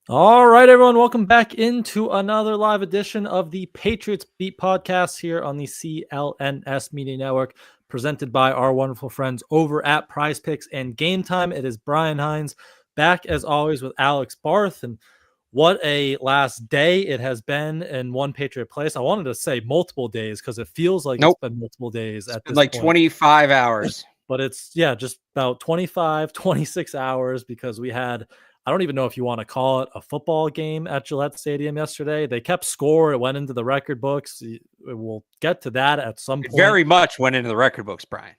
All right, everyone, welcome back into another live edition of the Patriots Beat podcast here on the CLNS Media Network, presented by our wonderful friends over at Prize Picks and Game Time. It is Brian Hines back as always with Alex Barth, and what a last day it has been in one Patriot place. I wanted to say multiple days because it feels like it's Nope. been multiple days It's at been this like point. 25 hours. But it's, just about 25, 26 hours because we had, I don't even know if you want to call it a football game at Gillette Stadium yesterday. They kept score. It went into the record books. We'll get to that at some It point. very much went into the record books, Brian.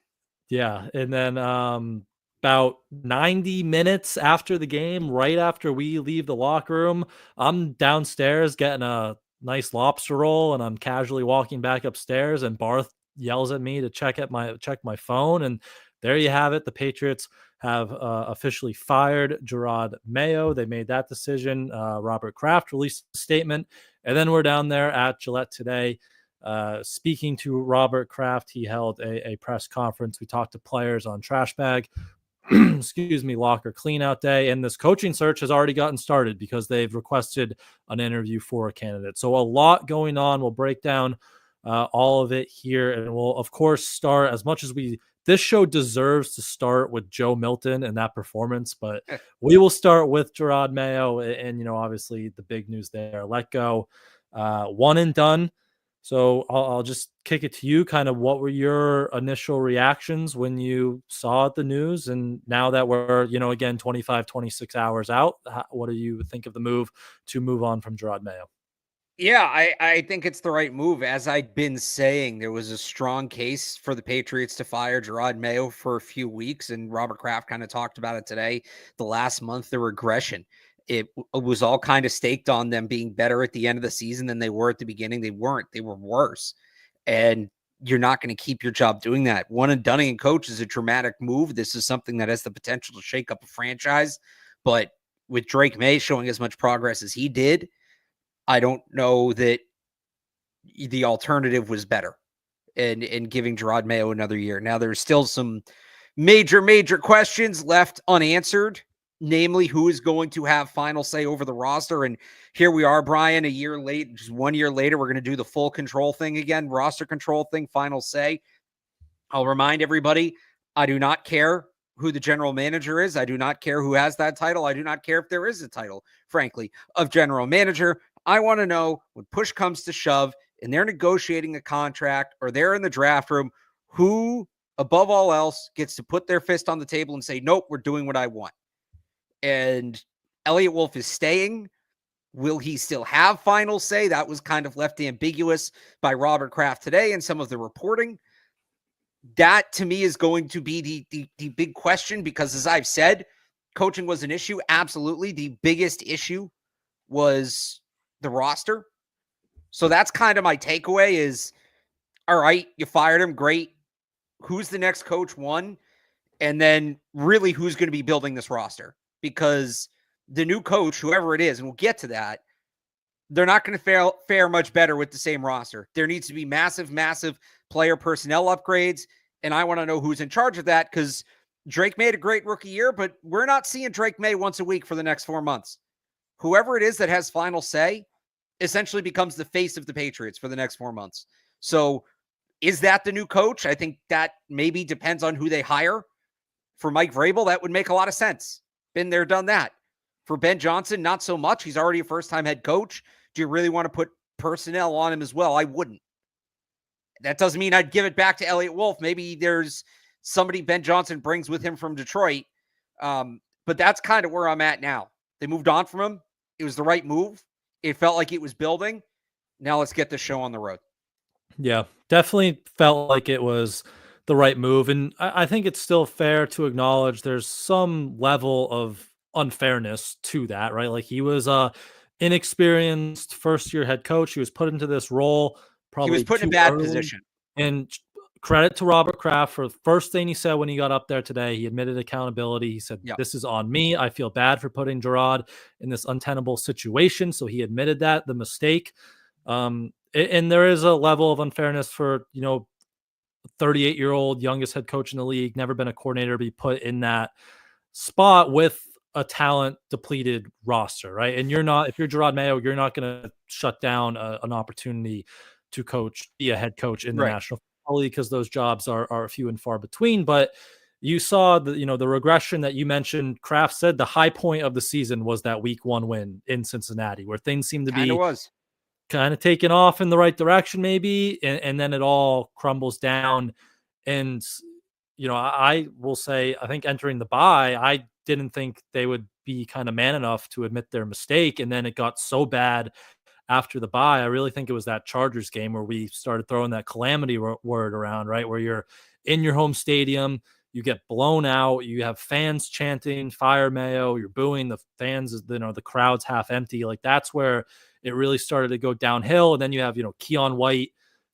Yeah. And then about 90 minutes after the game, right after we leave the locker room, I'm downstairs getting a nice lobster roll and I'm casually walking back upstairs and Barth yells at me to check my phone, and there you have it. The Patriots have officially fired Jerod Mayo. They made that decision. Robert Kraft released a statement, and then we're down there at Gillette today. Speaking to Robert Kraft, he held a press conference. We talked to players on trash bag, locker cleanout day, and this coaching search has already gotten started because they've requested an interview for a candidate. So a lot going on. We'll break down all of it here, and we'll of course start as much as this show deserves to start with Joe Milton and that performance, but we will start with Jerod Mayo and obviously the big news there. Let go, one and done. So I'll just kick it to you. Kind of what were your initial reactions when you saw the news? And now that we're, again, 25, 26 hours out, what do you think of the move to move on from Jerod Mayo? Yeah, I think it's the right move. As I'd been saying, there was a strong case for the Patriots to fire Jerod Mayo for a few weeks, and Robert Kraft kind of talked about it today. The last month, the regression. It was all kind of staked on them being better at the end of the season than they were at the beginning. They weren't. They were worse. And you're not going to keep your job doing that. One and done in coach is a dramatic move. This is something that has the potential to shake up a franchise. But with Drake May showing as much progress as he did, I don't know that the alternative was better in giving Jerod Mayo another year. Now, there's still some major questions left unanswered, namely who is going to have final say over the roster. And here we are, Brian, a year late, just 1 year later, we're going to do the full control thing again, roster control thing, final say. I'll remind everybody, I do not care who the general manager is. I do not care who has that title. I do not care if there is a title, frankly, of general manager. I want to know when push comes to shove and they're negotiating a contract or they're in the draft room, who above all else gets to put their fist on the table and say, nope, we're doing what I want. And Elliot Wolf is staying. Will he still have final say? That was kind of left ambiguous by Robert Kraft today and some of the reporting. That to me is going to be the big question, because as I've said, coaching was an issue. Absolutely. The biggest issue was the roster. So that's kind of my takeaway is, all right, you fired him. Great. Who's the next coach? One. And then really who's going to be building this roster? Because the new coach, whoever it is, and we'll get to that, they're not going to fare much better with the same roster. There needs to be massive player personnel upgrades. And I want to know who's in charge of that, because Drake made a great rookie year, but we're not seeing Drake May once a week for the next 4 months. Whoever it is that has final say essentially becomes the face of the Patriots for the next 4 months. So is that the new coach? I think that maybe depends on who they hire. For Mike Vrabel, that would make a lot of sense. Been there, done that. For Ben Johnson, not so much. He's already a first-time head coach. Do you really want to put personnel on him as well? I wouldn't. That doesn't mean I'd give it back to Elliot Wolf. Maybe there's somebody Ben Johnson brings with him from Detroit. But that's kind of where I'm at now. They moved on from him. It was the right move. It felt like it was building. Now let's get the show on the road. Yeah, definitely felt like it was the right move. And I think it's still fair to acknowledge there's some level of unfairness to that, right? Like he was a inexperienced first-year head coach. He was put into this role He was probably put in a too bad early. position. And credit to Robert Kraft for the first thing he said when he got up there today. He admitted accountability. He said, This is on me. I feel bad for putting Jerod in this untenable situation. So he admitted that, the mistake. And there is a level of unfairness for, 38-year-old youngest head coach in the league, never been a coordinator, be put in that spot with a talent depleted roster, right? And if you're Jerod Mayo, you're not going to shut down an opportunity to be a head coach in the Right. National Football League, because those jobs are few and far between. But you saw the regression that you mentioned. Kraft said the high point of the season was that week 1 win in Cincinnati, where things seemed to Kind of be was. kind of taking off in the right direction, maybe, and then it all crumbles down. And I will say, I think entering the bye, I didn't think they would be kind of man enough to admit their mistake, and then it got so bad after the bye. I really think it was that Chargers game where we started throwing that calamity word around, right? Where you're in your home stadium, you get blown out, you have fans chanting "Fire Mayo," you're booing the fans, the crowd's half empty. Like, that's where it really started to go downhill. And then you have Keon White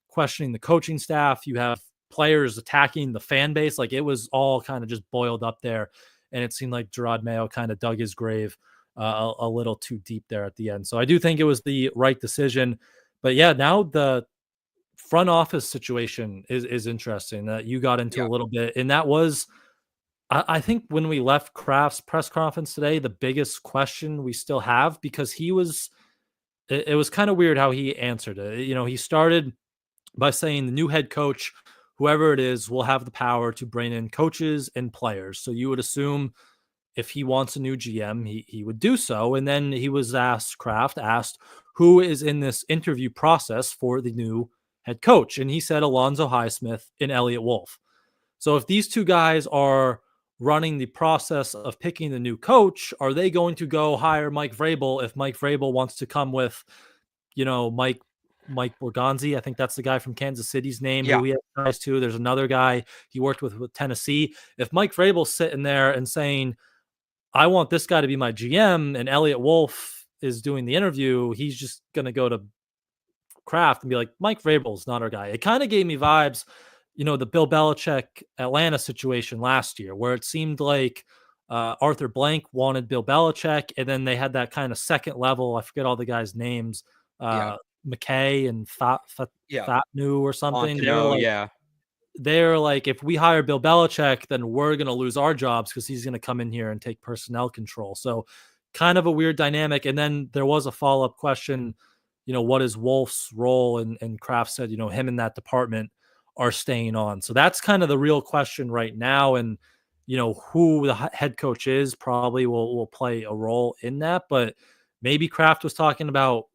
questioning the coaching staff. You have players attacking the fan base. Like, it was all kind of just boiled up there, and it seemed like Jerod Mayo kind of dug his grave a little too deep there at the end. So I do think it was the right decision. But yeah, now the front office situation is interesting that you got into Yeah. a little bit. And that was, I think, when we left Kraft's press conference today, the biggest question we still have, because it was kind of weird how he answered it. He started by saying the new head coach, whoever it is, will have the power to bring in coaches and players. So you would assume if he wants a new GM, he would do so. And then Kraft asked, who is in this interview process for the new head coach? And he said Alonzo Highsmith and Elliott Wolf. So if these two guys are running the process of picking the new coach, are they going to go hire Mike Vrabel if Mike Vrabel wants to come with, Mike Borgonzi? I think that's the guy from Kansas City's name, Yeah. who he has ties to. There's another guy he worked with Tennessee. If Mike Vrabel's sitting there and saying, I want this guy to be my GM, and Elliott Wolf is doing the interview, he's just going to go to Kraft and be like, Mike Vrabel's not our guy. It kind of gave me vibes, the Bill Belichick Atlanta situation last year, where it seemed like Arthur Blank wanted Bill Belichick, and then they had that kind of second level. I forget all the guys' names, McKay and Fatnu or something. Fontenot, They're like, if we hire Bill Belichick, then we're going to lose our jobs because he's going to come in here and take personnel control. So kind of a weird dynamic. And then there was a follow-up question, what is Wolf's role? And Kraft said, him in that department are staying on. So that's kind of the real question right now. And, who the head coach is probably will play a role in that. But maybe Kraft was talking about,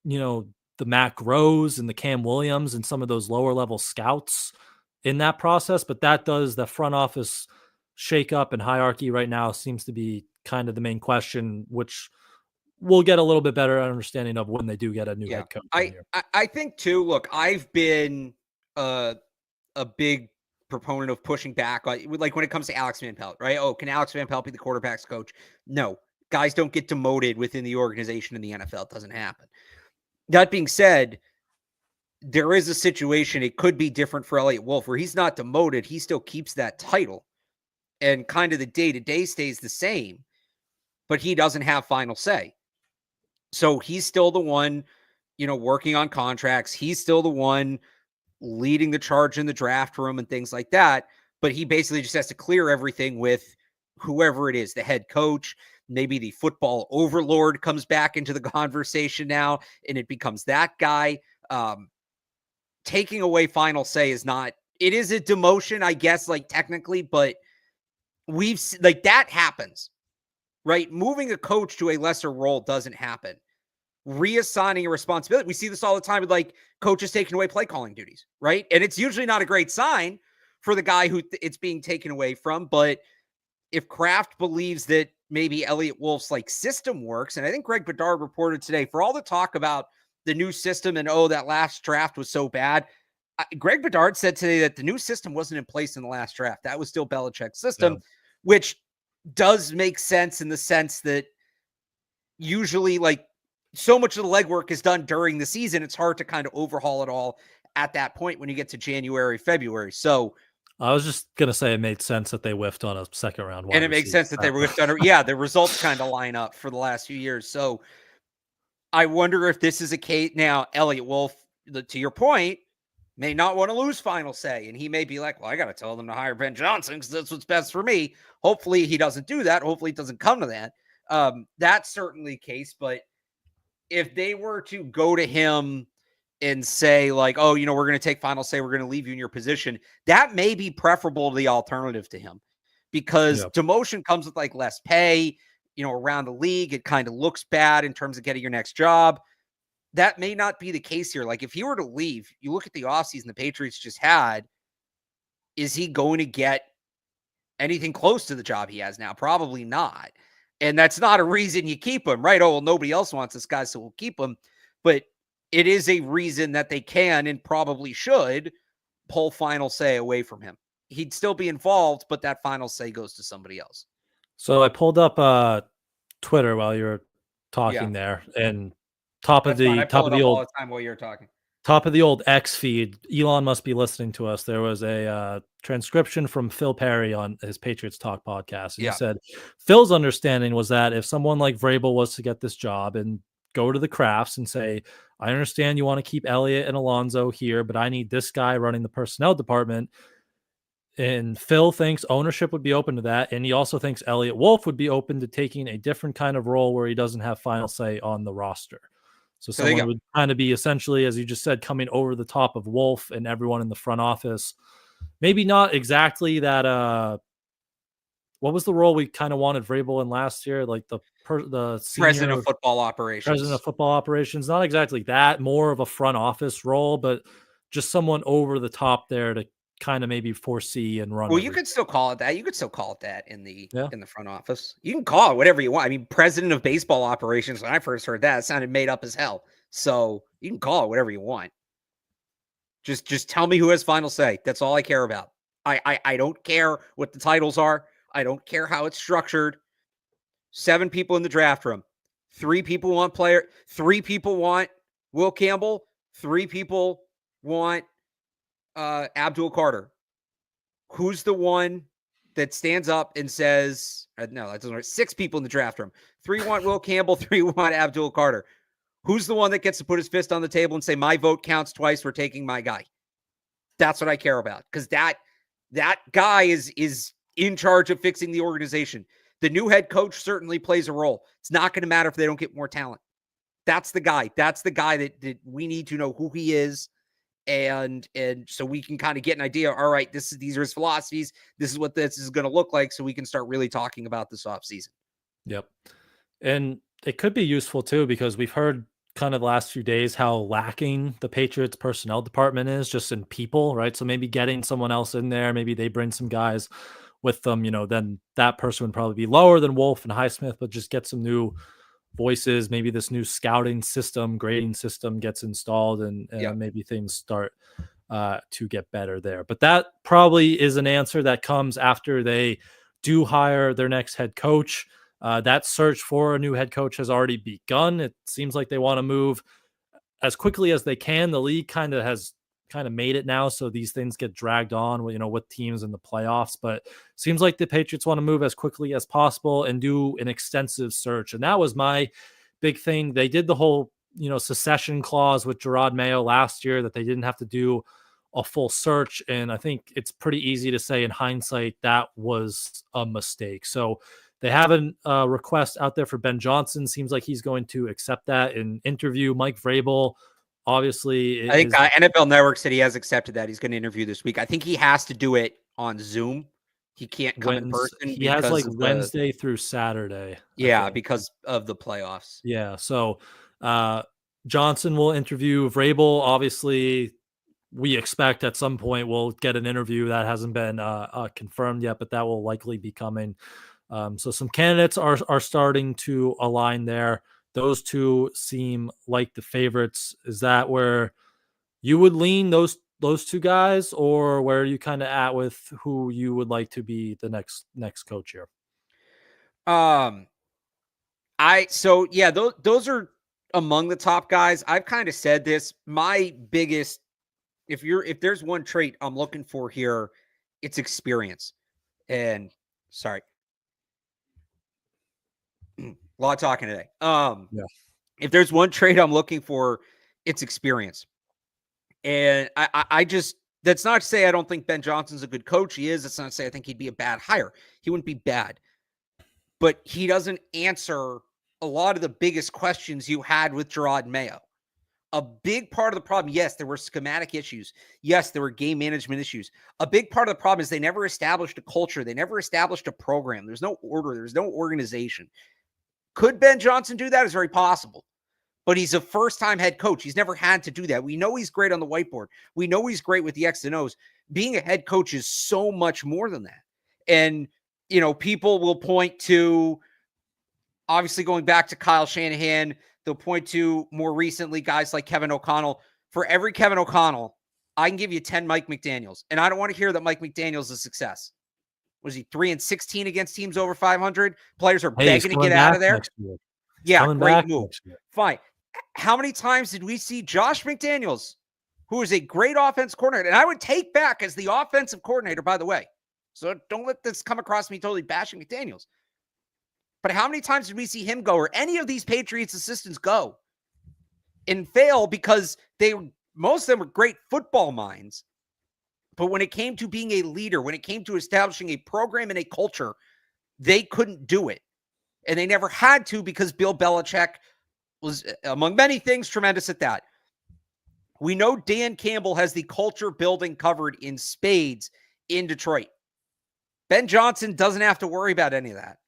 the Mac Rose and the Cam Williams and some of those lower level scouts in that process. But the front office shake up and hierarchy right now seems to be kind of the main question, which we'll get a little bit better understanding of when they do get a new head coach. I think too, look, I've been a big proponent of pushing back, like when it comes to Alex Van Pelt, right? Oh, can Alex Van Pelt be the quarterback's coach? No, guys don't get demoted within the organization in the NFL. It doesn't happen. That being said, there is a situation, it could be different for Elliott Wolf, where he's not demoted. He still keeps that title and kind of the day-to-day stays the same, but he doesn't have final say. So he's still the one, working on contracts. He's still the one leading the charge in the draft room and things like that. But he basically just has to clear everything with whoever it is, the head coach. Maybe the football overlord comes back into the conversation now, and it becomes that guy. Taking away final say it is a demotion, I guess, like technically, but that happens, right? Moving a coach to a lesser role doesn't happen. Reassigning a responsibility. We see this all the time with like coaches taking away play calling duties, right? And it's usually not a great sign for the guy who it's being taken away from. But if Kraft believes that maybe Elliott Wolf's like system works, and I think Greg Bedard reported today, for all the talk about the new system and, that last draft was so bad, Greg Bedard said today that the new system wasn't in place in the last draft. That was still Belichick's system, which does make sense in the sense that usually like so much of the legwork is done during the season. It's hard to kind of overhaul it all at that point when you get to January, February. So I was just going to say it made sense that they whiffed on a second round. And it makes sense that they whiffed on the results kind of line up for the last few years. So I wonder if this is a case now, Elliott Wolf, to your point, may not want to lose final say. And he may be like, well, I got to tell them to hire Ben Johnson because that's what's best for me. Hopefully he doesn't do that. Hopefully it doesn't come to that. That's certainly the case. But if they were to go to him and say like, oh, we're going to take final say, we're going to leave you in your position, that may be preferable to the alternative to him, because demotion comes with like less pay, around the league. It kind of looks bad in terms of getting your next job. That may not be the case here. Like if he were to leave, you look at the offseason the Patriots just had, is he going to get anything close to the job he has now? Probably not. And that's not a reason you keep him, right? Oh, well, nobody else wants this guy, so we'll keep him. But it is a reason that they can and probably should pull final say away from him. He'd still be involved, but that final say goes to somebody else. So I pulled up Twitter while you were talking there, and top of the old time while you're talking. Top of the old X feed. Elon must be listening to us. There was a transcription from Phil Perry on his Patriots Talk podcast. And he said Phil's understanding was that if someone like Vrabel was to get this job and go to the Krafts and say, I understand you want to keep Elliott and Alonso here, but I need this guy running the personnel department. And Phil thinks ownership would be open to that. And he also thinks Elliott Wolf would be open to taking a different kind of role where he doesn't have final say on the roster. So someone would kind of be essentially, as you just said, coming over the top of Wolf and everyone in the front office. Maybe not exactly that. What was the role we kind of wanted Vrabel in last year? Like the senior president of football operations. President of football operations. Not exactly that. More of a front office role, but just someone over the top there to kind of maybe foresee and run. Well, you could still call it that. You could still call it that in the front office. You can call it whatever you want. I mean, president of baseball operations, when I first heard that, it sounded made up as hell. So you can call it whatever you want. Just tell me who has final say. That's all I care about. I don't care what the titles are. I don't care how it's structured. 7 people in the draft room. 3 people want player. 3 people want Will Campbell. 3 people want Abdul Carter. Who's the one that stands up and says, no, that doesn't work. 6 people in the draft room. 3 want Will Campbell, 3 want Abdul Carter. Who's the one that gets to put his fist on the table and say, my vote counts twice, we're taking my guy? That's what I care about, because that guy is in charge of fixing the organization. The new head coach certainly plays a role. It's not going to matter if they don't get more talent. That's the guy. That's the guy that we need to know who he is. And so we can kind of get an idea. All right, these are his philosophies. This is what this is going to look like. So we can start really talking about this offseason. Yep. And it could be useful too, because we've heard kind of the last few days how lacking the Patriots personnel department is just in people, right? So maybe getting someone else in there, maybe they bring some guys with them, then that person would probably be lower than Wolf and Highsmith, but just get some new voices. Maybe this new scouting system, grading system gets installed, and maybe things start to get better there. But that probably is an answer that comes after they do hire their next head coach. That search for a new head coach has already begun. It seems like they want to move as quickly as they can. The league has made it now, so these things get dragged on, with teams in the playoffs. But it seems like the Patriots want to move as quickly as possible and do an extensive search. And that was my big thing. They did the whole, secession clause with Jerod Mayo last year, that they didn't have to do a full search. And I think it's pretty easy to say in hindsight that was a mistake. So they have a request out there for Ben Johnson. Seems like he's going to accept that and interview Mike Vrabel. Obviously, I think NFL Network said he has accepted that. He's going to interview this week. I think he has to do it on Zoom. He can't come in person. He has like Wednesday through Saturday. Yeah, because of the playoffs. Yeah. So Johnson will interview Vrabel. Obviously, we expect at some point we'll get an interview. That hasn't been confirmed yet, but that will likely be coming. So some candidates are starting to align there. Those two seem like the favorites. Is that where you would lean, those 2 guys, or where are you kind of at with who you would like to be the next coach here? Those are among the top guys. I've kind of said this. My biggest, if there's one trait I'm looking for here, it's experience. And sorry. A lot of talking today. If there's one trait I'm looking for, it's experience. And I just, that's not to say I don't think Ben Johnson's a good coach. He is. That's not to say I think he'd be a bad hire. He wouldn't be bad. But he doesn't answer a lot of the biggest questions you had with Jerod Mayo. A big part of the problem, yes, there were schematic issues. Yes, there were game management issues. A big part of the problem is they never established a culture. They never established a program. There's no order. There's no organization. Could Ben Johnson do that? It's very possible. But he's a first-time head coach. He's never had to do that. We know he's great on the whiteboard. We know he's great with the X and O's. Being a head coach is so much more than that. And, you know, people will point to, obviously going back to Kyle Shanahan, they'll point to more recently guys like Kevin O'Connell. For every Kevin O'Connell, I can give you 10 Mike McDaniels. And I don't want to hear that Mike McDaniels is a success. Was he 3-16 against teams over 500? Players are begging to get out of there. Yeah, great move. Fine. How many times did we see Josh McDaniels, who is a great offense coordinator, and I would take back as the offensive coordinator, by the way. So don't let this come across me totally bashing McDaniels. But how many times did we see him go, or any of these Patriots assistants go and fail because most of them were great football minds. But when it came to being a leader, when it came to establishing a program and a culture, they couldn't do it. And they never had to because Bill Belichick was, among many things, tremendous at that. We know Dan Campbell has the culture building covered in spades in Detroit. Ben Johnson doesn't have to worry about any of that.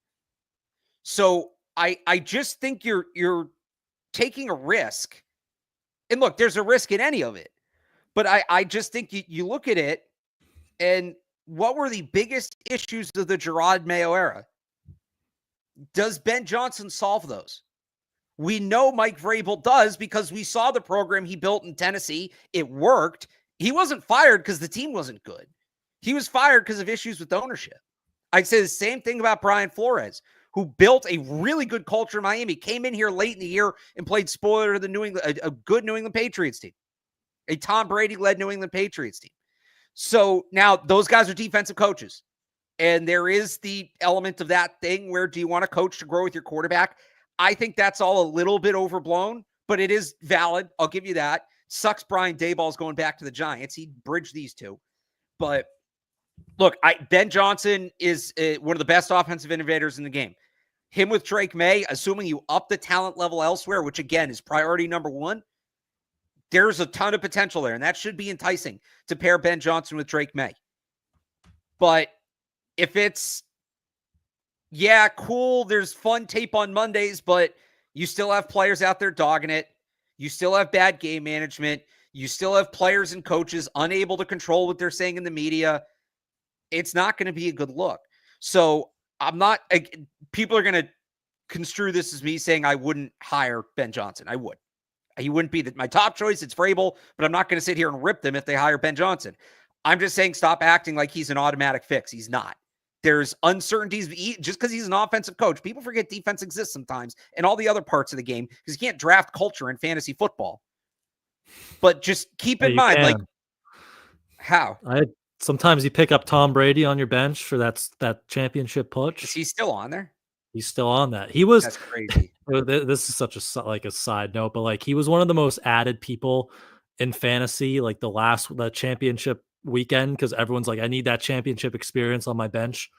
So I just think you're taking a risk. And look, there's a risk in any of it. But I just think you look at it, and what were the biggest issues of the Jerod Mayo era? Does Ben Johnson solve those? We know Mike Vrabel does because we saw the program he built in Tennessee. It worked. He wasn't fired because the team wasn't good. He was fired because of issues with ownership. I'd say the same thing about Brian Flores, who built a really good culture in Miami, came in here late in the year and played spoiler to the a good New England Patriots team, a Tom Brady-led New England Patriots team. So now those guys are defensive coaches. And there is the element of that thing where, do you want a coach to grow with your quarterback? I think that's all a little bit overblown, but it is valid. I'll give you that. Sucks Brian Daboll's going back to the Giants. He bridged these two. But look, Ben Johnson is one of the best offensive innovators in the game. Him with Drake May, assuming you up the talent level elsewhere, which again is priority number one, there's a ton of potential there. And that should be enticing to pair Ben Johnson with Drake May. But if it's, yeah, cool, there's fun tape on Mondays, but you still have players out there dogging it. You still have bad game management. You still have players and coaches unable to control what they're saying in the media. It's not going to be a good look. So people are going to construe this as me saying I wouldn't hire Ben Johnson. I would. He wouldn't be my top choice. It's Vrabel, but I'm not going to sit here and rip them if they hire Ben Johnson. I'm just saying stop acting like he's an automatic fix. He's not. There's uncertainties just because he's an offensive coach. People forget defense exists sometimes and all the other parts of the game because you can't draft culture in fantasy football. But just keep in mind, like, how? Sometimes you pick up Tom Brady on your bench for that championship push. Is he still on there? He's still on that. He was. That's crazy. This is such a side note, but like he was one of the most added people in fantasy, like the championship weekend, because everyone's like, I need that championship experience on my bench.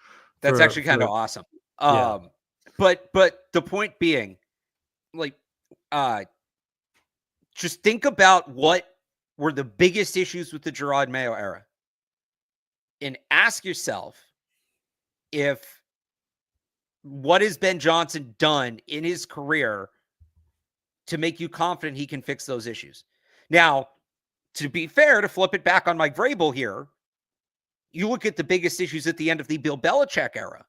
That's actually kind of awesome. Yeah. But the point being, like, just think about what were the biggest issues with the Jerod Mayo era, and ask yourself what has Ben Johnson done in his career to make you confident he can fix those issues. Now, to be fair, to flip it back on Mike Vrabel here, you look at the biggest issues at the end of the Bill Belichick era.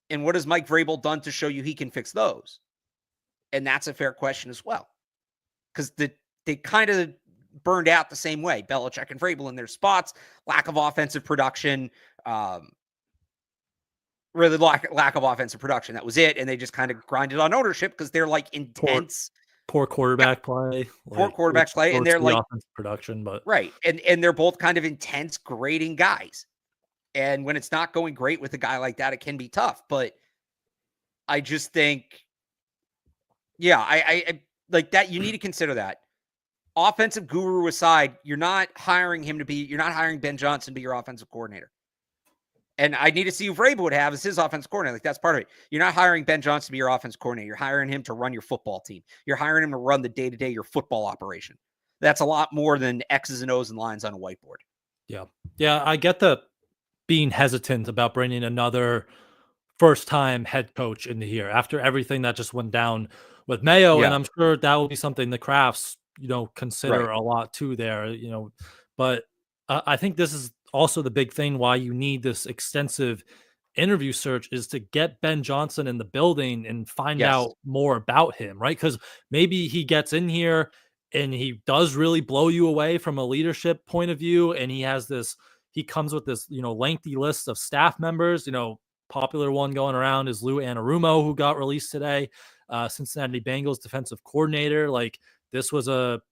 And what has Mike Vrabel done to show you he can fix those? And that's a fair question as well. Because they kind of burned out the same way. Belichick and Vrabel in their spots, lack of offensive production, really lack of offensive production. That was it. And they just kind of grinded on ownership because they're like intense. Poor quarterback play. Poor quarterback play. And they're like offensive production, but right. And they're both kind of intense grading guys. And when it's not going great with a guy like that, it can be tough. But I just think, yeah, I like that. You need to consider that. offensive guru aside, you're not hiring Ben Johnson to be your offensive coordinator. And I need to see who Vrabel would have as his offensive coordinator. Like, that's part of it. You're not hiring Ben Johnson to be your offensive coordinator. You're hiring him to run your football team. You're hiring him to run the day-to-day your football operation. That's a lot more than X's and O's and lines on a whiteboard. Yeah. Yeah, I get the being hesitant about bringing another first-time head coach into here after everything that just went down with Mayo, and Yeah. I'm sure that will be something the Crafts, consider Right. a lot too there, but I think this is also the big thing why you need this extensive interview search is to get Ben Johnson in the building and find Yes. out more about him, right? Because maybe he gets in here and he does really blow you away from a leadership point of view, and he comes with this, lengthy list of staff members, popular one going around is Lou Anarumo, who got released today, Cincinnati Bengals defensive coordinator. Like, this was a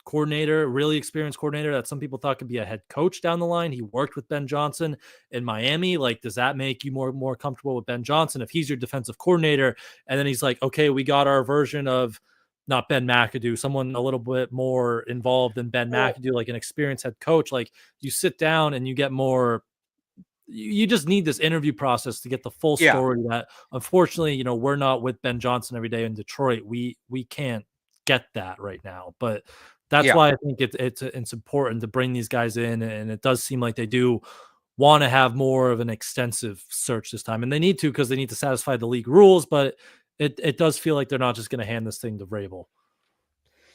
coordinator, really experienced coordinator that some people thought could be a head coach down the line. He worked with Ben Johnson in Miami. Like, does that make you more comfortable with Ben Johnson if he's your defensive coordinator? And then he's like, okay, we got our version of not Ben McAdoo, someone a little bit more involved than Ben McAdoo, like an experienced head coach. Like, you sit down and you get more. You just need this interview process to get the full Yeah. story that, unfortunately, we're not with Ben Johnson every day in Detroit. We can't get that right now, but that's Yeah. why I think it's important to bring these guys in, and it does seem like they do want to have more of an extensive search this time, and they need to because they need to satisfy the league rules. But it does feel like they're not just going to hand this thing to Vrabel.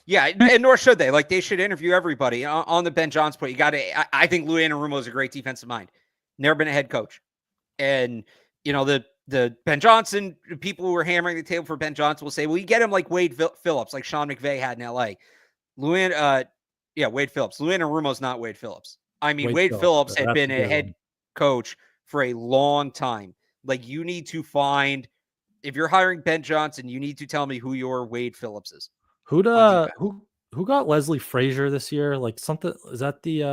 Yeah, and nor should they. Like, they should interview everybody on the Ben Johnson point. You got to. I think Lou Anarumo is a great defensive mind. Never been a head coach, and the Ben Johnson people who are hammering the table for Ben Johnson will say, "Well, you get him like Wade Phillips, like Sean McVay had in L.A." Wade Phillips. Lou Anarumo's not Wade Phillips. I mean, Wade Phillips had That's been a a good head one. coach for a long time. Like, you need to find, if you're hiring Ben Johnson, you need to tell me who your Wade Phillips is on defense. Who got Leslie Frazier this year? Like, something, is that the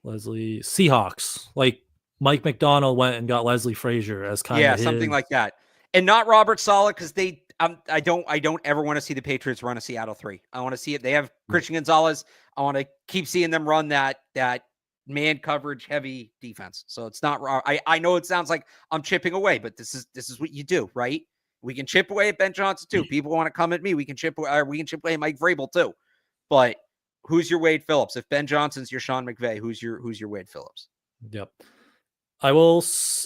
Leslie Seahawks? Like, Mike McDonald went and got Leslie Frazier as kind Yeah, of his. something like that. And not Robert Saleh, because I don't ever want to see the Patriots run a Seattle 3. I want to see it. They have Christian Gonzalez. I want to keep seeing them run that man coverage heavy defense. So it's not raw. I know it sounds like I'm chipping away, but this is what you do, right? We can chip away at Ben Johnson too. People want to come at me. We can chip away at Mike Vrabel too. But who's your Wade Phillips? If Ben Johnson's your Sean McVay, who's your Wade Phillips? Yep. I will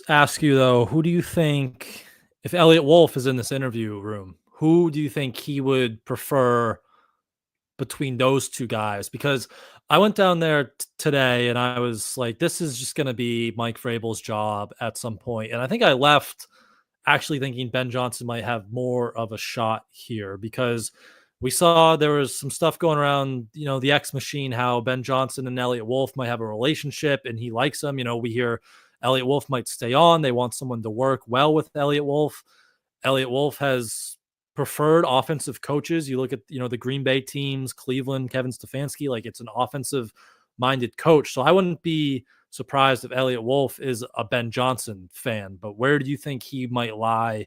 ask you though, who do you think, if Elliot Wolf is in this interview room, who do you think he would prefer between those two guys? Because I went down there today and I was like, this is just going to be Mike Vrabel's job at some point. And I think I left actually thinking Ben Johnson might have more of a shot here, because we saw there was some stuff going around, the X machine, how Ben Johnson and Elliot Wolf might have a relationship and he likes him. We hear Elliot Wolf might stay on. They want someone to work well with Elliot Wolf. Elliot Wolf has preferred offensive coaches. You look at, the Green Bay teams, Cleveland, Kevin Stefanski, like, it's an offensive minded coach. So I wouldn't be surprised if Elliot Wolf is a Ben Johnson fan, but where do you think he might lie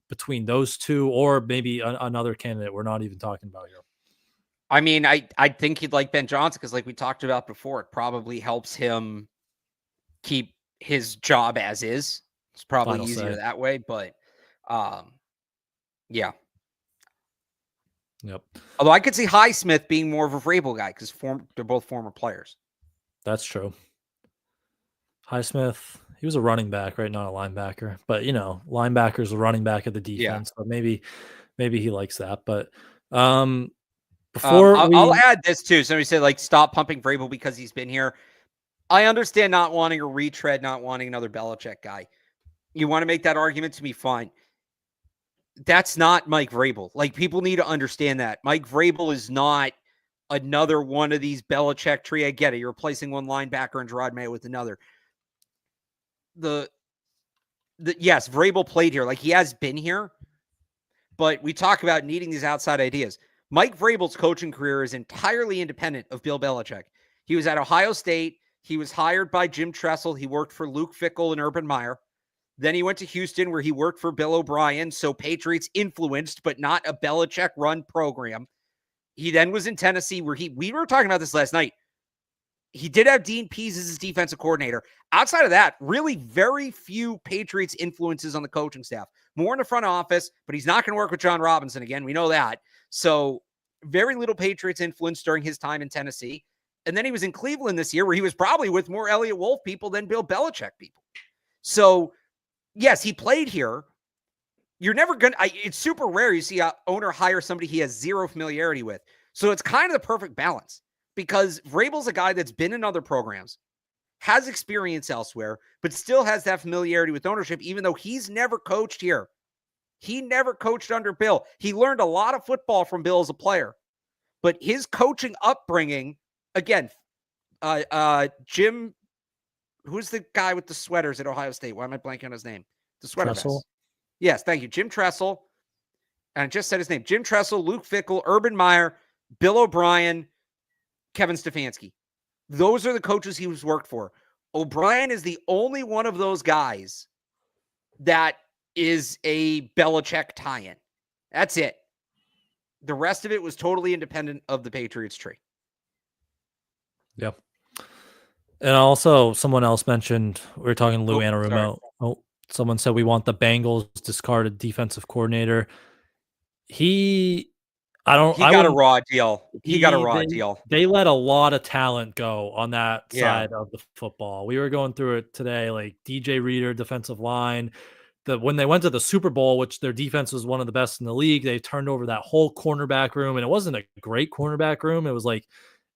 between those two, or maybe another candidate we're not even talking about here? I mean, I think he'd like Ben Johnson because, like we talked about before, it probably helps him keep his job as is. It's probably Final easier say. that way, but yeah. Yep. Although I could see Highsmith being more of a Vrabel guy because they're both former players. That's true. Highsmith, he was a running back, right? Not a linebacker, but linebackers are running back at the defense. Yeah. So maybe he likes that. But I'll add this too. Somebody said, like, stop pumping Vrabel because he's been here. I understand not wanting a retread, not wanting another Belichick guy. You want to make that argument to me, fine. That's not Mike Vrabel. Like, people need to understand that. Mike Vrabel is not another one of these Belichick tree. I get it. You're replacing one linebacker and Jerod Mayo with another. Yes, Vrabel played here. Like, he has been here. But we talk about needing these outside ideas. Mike Vrabel's coaching career is entirely independent of Bill Belichick. He was at Ohio State. He was hired by Jim Tressel. He worked for Luke Fickell and Urban Meyer. Then he went to Houston, where he worked for Bill O'Brien. So Patriots influenced, but not a Belichick-run program. He then was in Tennessee where we were talking about this last night. He did have Dean Pease as his defensive coordinator. Outside of that, really very few Patriots influences on the coaching staff. More in the front office, but he's not going to work with John Robinson again. We know that. So very little Patriots influence during his time in Tennessee. And then he was in Cleveland this year where he was probably with more Elliott Wolf people than Bill Belichick people. So yes, he played here. You're never going to, it's super rare you see an owner hire somebody he has zero familiarity with. So it's kind of the perfect balance because Vrabel's a guy that's been in other programs, has experience elsewhere, but still has that familiarity with ownership, even though he's never coached here. He never coached under Bill. He learned a lot of football from Bill as a player, but his coaching upbringing, again, Jim, who's the guy with the sweaters at Ohio State? Why am I blanking on his name? The sweater vest. Yes, thank you. Jim Tressel. And I just said his name. Jim Tressel, Luke Fickell, Urban Meyer, Bill O'Brien, Kevin Stefanski. Those are the coaches he was worked for. O'Brien is the only one of those guys that is a Belichick tie-in. That's it. The rest of it was totally independent of the Patriots tree. Yep. And also, someone else mentioned, we were talking Lou Anarumo. Someone said we want the Bengals discarded defensive coordinator. He got a raw deal. He got a raw deal. They let a lot of talent go on that side of the football. We were going through it today, like DJ Reader, defensive line. When they went to the Super Bowl, which their defense was one of the best in the league, they turned over that whole cornerback room, and it wasn't a great cornerback room. It was like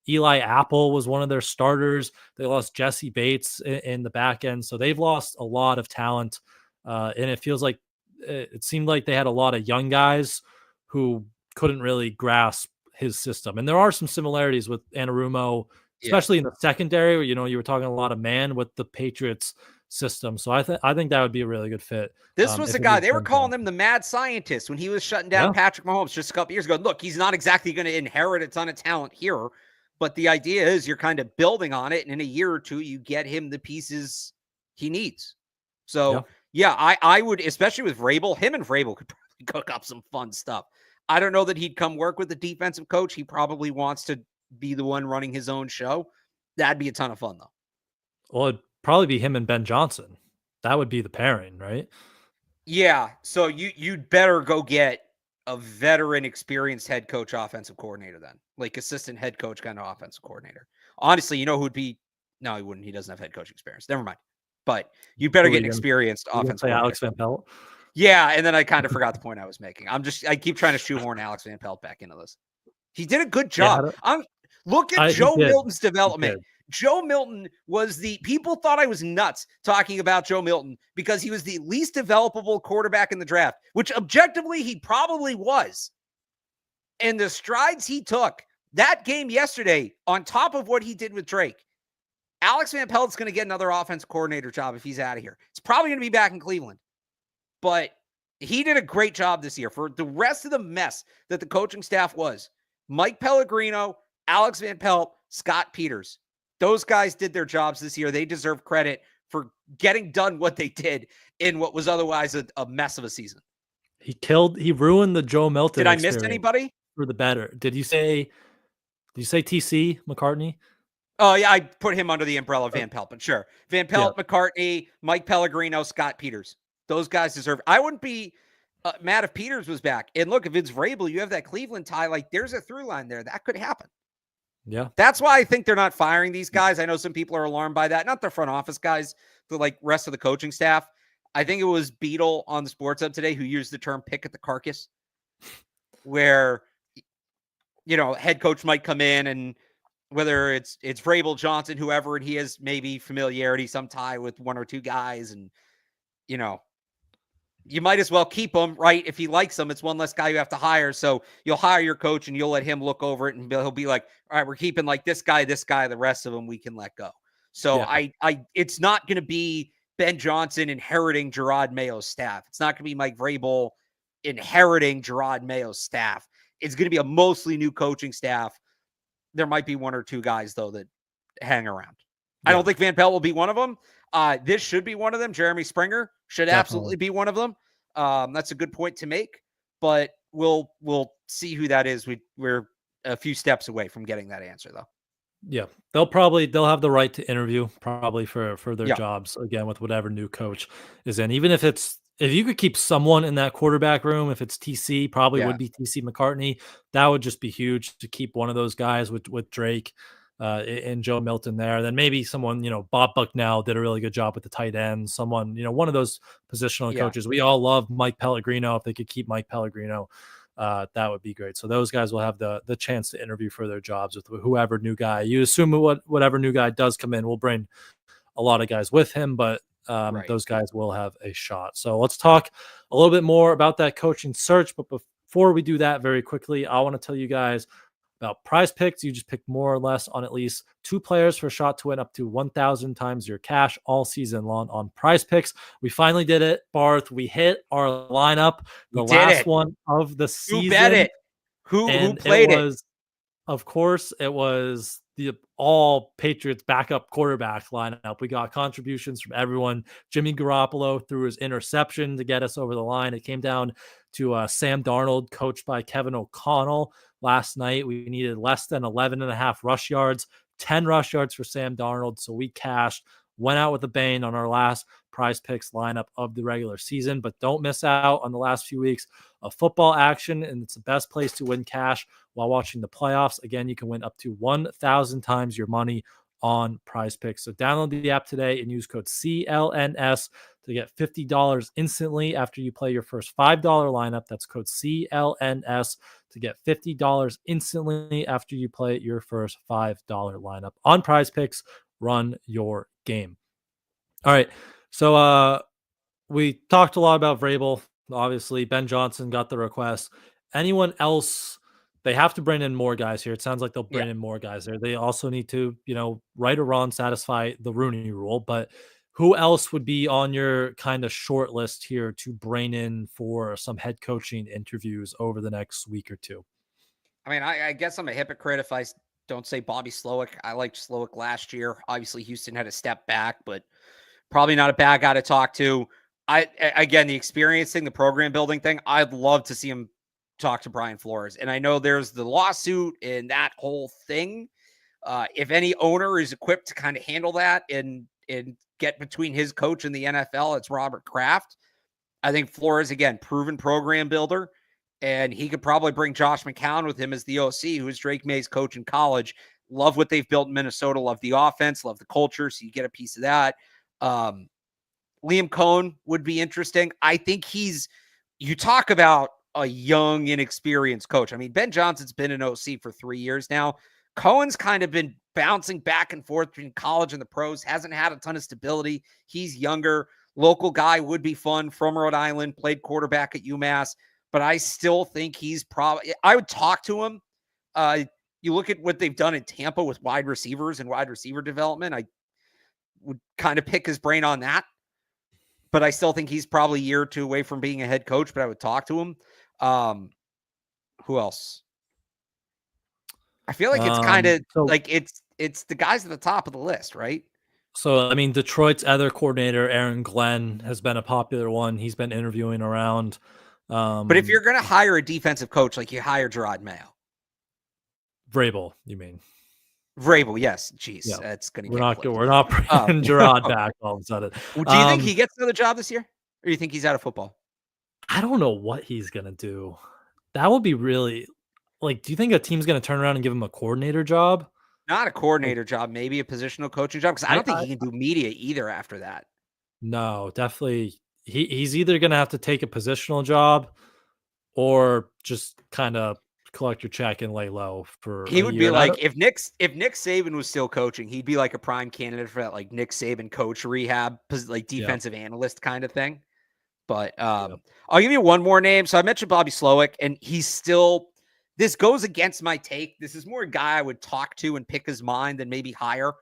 Eli Apple was one of their starters. They lost Jesse Bates in the back end. So they've lost a lot of talent. And it feels like it seemed like they had a lot of young guys who couldn't really grasp his system. And there are some similarities with Anarumo, especially in the secondary where, you were talking a lot of man with the Patriots system. So I think that would be a really good fit. This was the guy, they were calling him the mad scientist when he was shutting down Patrick Mahomes just a couple years ago. Look, he's not exactly going to inherit a ton of talent here. But the idea is you're kind of building on it, and in a year or two, you get him the pieces he needs. So, I would, especially with Vrabel, him and Vrabel could probably cook up some fun stuff. I don't know that he'd come work with the defensive coach. He probably wants to be the one running his own show. That'd be a ton of fun, though. Well, it'd probably be him and Ben Johnson. That would be the pairing, right? Yeah, so you'd better go get a veteran, experienced head coach, offensive coordinator then. Like assistant head coach kind of offensive coordinator. Honestly, you know who'd be? No, he wouldn't. He doesn't have head coaching experience. Never mind. But you better get an experienced offensive coordinator. Alex Van Pelt? Yeah, and then I kind of forgot the point I was making. I keep trying to shoehorn Alex Van Pelt back into this. He did a good job. Look at Joe Milton's development. Joe Milton was people thought I was nuts talking about Joe Milton because he was the least developable quarterback in the draft, which objectively he probably was. And the strides he took that game yesterday on top of what he did with Drake, Alex Van Pelt's going to get another offensive coordinator job if he's out of here. It's probably going to be back in Cleveland, but he did a great job this year for the rest of the mess that the coaching staff was. Mike Pellegrino, Alex Van Pelt, Scott Peters. Those guys did their jobs this year. They deserve credit for getting done what they did in what was otherwise a mess of a season. He ruined the Joe Milton. Did I miss anybody? For the better. Did you say TC McCartney? Oh, yeah, I put him under the umbrella of Van Pelt, but sure. Van Pelt, McCartney, Mike Pellegrino, Scott Peters. Those guys deserve. I wouldn't be mad if Peters was back. And look, if it's Vrabel, you have that Cleveland tie. Like, there's a through line there. That could happen. Yeah. That's why I think they're not firing these guys. I know some people are alarmed by that. Not the front office guys, the rest of the coaching staff. I think it was Beadle on the Sports Hub today who used the term pick at the carcass, where, head coach might come in and whether it's Vrabel, Johnson, whoever, and he has maybe familiarity, some tie with one or two guys. And, you might as well keep him, right? If he likes them, it's one less guy you have to hire. So you'll hire your coach and you'll let him look over it and he'll be like, all right, we're keeping like this guy, the rest of them we can let go. So it's not going to be Ben Johnson inheriting Jerod Mayo's staff. It's not going to be Mike Vrabel inheriting Jerod Mayo's staff. It's going to be a mostly new coaching staff. There might be one or two guys though that hang around. Yeah. I don't think Van Pelt will be one of them. This should be one of them. Jeremy Springer should absolutely be one of them. That's a good point to make, but we'll see who that is. We're a few steps away from getting that answer, though. Yeah, they'll have the right to interview probably for their Yeah, jobs again with whatever new coach is in. Even if you could keep someone in that quarterback room, if it's TC, probably yeah, would be TC McCartney. That would just be huge to keep one of those guys with Drake and Joe Milton there. Then maybe someone, Bob Bucknell did a really good job with the tight end. Someone, one of those positional yeah. coaches. We all love Mike Pellegrino. If they could keep Mike Pellegrino, that would be great. So those guys will have the chance to interview for their jobs with whoever new guy. You assume whatever new guy does come in will bring a lot of guys with him, but Right. those guys will have a shot. So let's talk a little bit more about that coaching search. But before we do that, very quickly, I want to tell you guys about Prize Picks. You just pick more or less on at least 2 players for a shot to win up to 1,000 times your cash all season long on Prize Picks. We finally did it, Barth. We hit our lineup, We the did last it. one of the Who bet season, it? Who and it played it? was, of course, it was the all Patriots backup quarterback lineup. We got contributions from everyone. Jimmy Garoppolo threw his interception to get us over the line. It came down to Sam Darnold, coached by Kevin O'Connell. Last night, we needed less than 11 and a half rush yards, 10 rush yards for Sam Darnold. So we cashed, went out with a bang on our last Prize Picks lineup of the regular season. But don't miss out on the last few weeks of football action, and it's the best place to win cash while watching the playoffs. Again, you can win up to 1,000 times your money on Prize Picks. So download the app today and use code CLNS to get $50 instantly after you play your first $5 lineup. That's code CLNS to get $50 instantly after you play your first $5 lineup on Prize Picks. Run your game. All right. So we talked a lot about Vrabel. Obviously, Ben Johnson got the request. Anyone else? They have to bring in more guys here. It sounds like they'll Yeah. bring in more guys there. They also need to, right or wrong, satisfy the Rooney rule. But who else would be on your kind of short list here to bring in for some head coaching interviews over the next week or two? I mean, I guess I'm a hypocrite if I don't say Bobby Slowick. I liked Slowick last year. Obviously, Houston had a step back, but probably not a bad guy to talk to. Again, the experience thing, the program building thing, I'd love to see him talk to Brian Flores. And I know there's the lawsuit and that whole thing. If any owner is equipped to kind of handle that and get between his coach and the NFL, it's Robert Kraft. I think Flores, again, proven program builder, and he could probably bring Josh McCown with him as the OC, who is Drake May's coach in college. Love what they've built in Minnesota. Love the offense. Love the culture. So you get a piece of that. Liam Cohn would be interesting. I think you talk about a young, inexperienced coach. I mean, Ben Johnson's been an OC for 3 years now. Cohen's kind of been bouncing back and forth between college and the pros, hasn't had a ton of stability. He's younger. Local guy would be fun, from Rhode Island, played quarterback at UMass, but I still think I would talk to him. You look at what they've done in Tampa with wide receivers and wide receiver development. I would kind of pick his brain on that, but I still think he's probably a year or two away from being a head coach, but I would talk to him. Who else? I feel like it's kind of So like it's the guys at the top of the list, right? So, I mean, Detroit's other coordinator, Aaron Glenn, has been a popular one. He's been interviewing around. But if you're going to hire a defensive coach, like you hire Jerod Mayo. Vrabel, you mean? Vrabel, yes. Jeez, Yeah. that's going to We're get not clipped. We're not bringing Jerod back all of a sudden. Do you think he gets another job this year? Or do you think he's out of football? I don't know what he's gonna do. That would be really do you think a team's gonna turn around and give him a coordinator job? Not a Like, coordinator job, maybe a positional coaching job, because I don't think I he can do media either after that. no, definitely he's either gonna have to take a positional job or just kind of collect your check and lay low for He a would year. be And I like, don't if Nick Saban was still coaching, he'd be like a prime candidate for that, like Nick Saban coach rehab, like yeah, defensive analyst kind of thing. But yeah. I'll give you one more name. So I mentioned Bobby Slowick, and this goes against my take. This is more a guy I would talk to and pick his mind than maybe hire.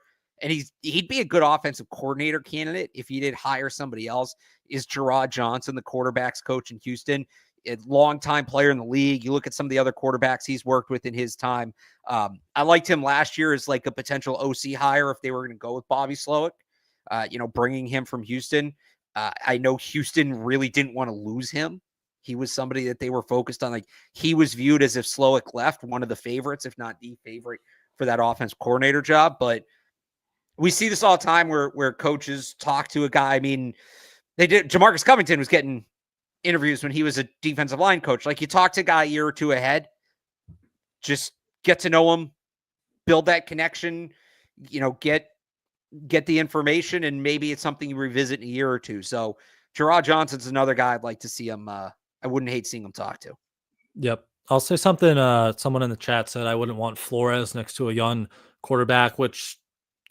And he'd be a good offensive coordinator candidate if he did hire somebody else. Is Jerod Johnson, the quarterbacks coach in Houston, a longtime player in the league. You look at some of the other quarterbacks he's worked with in his time. I liked him last year as like a potential OC hire if they were going to go with Bobby Slowick, bringing him from Houston. I know Houston really didn't want to lose him. He was somebody that they were focused on. Like, he was viewed as if Slowick left, one of the favorites, if not the favorite for that offense coordinator job. But we see this all the time where coaches talk to a guy. I mean, they did. Jamarcus Covington was getting interviews when he was a defensive line coach. Like, you talk to a guy a year or two ahead, just get to know him, build that connection, get the information, and maybe it's something you revisit in a year or two. So Jerod Johnson's another guy I'd like to see him. I wouldn't hate seeing him talk to. Yep. I'll say something. Someone in the chat said I wouldn't want Flores next to a young quarterback, which,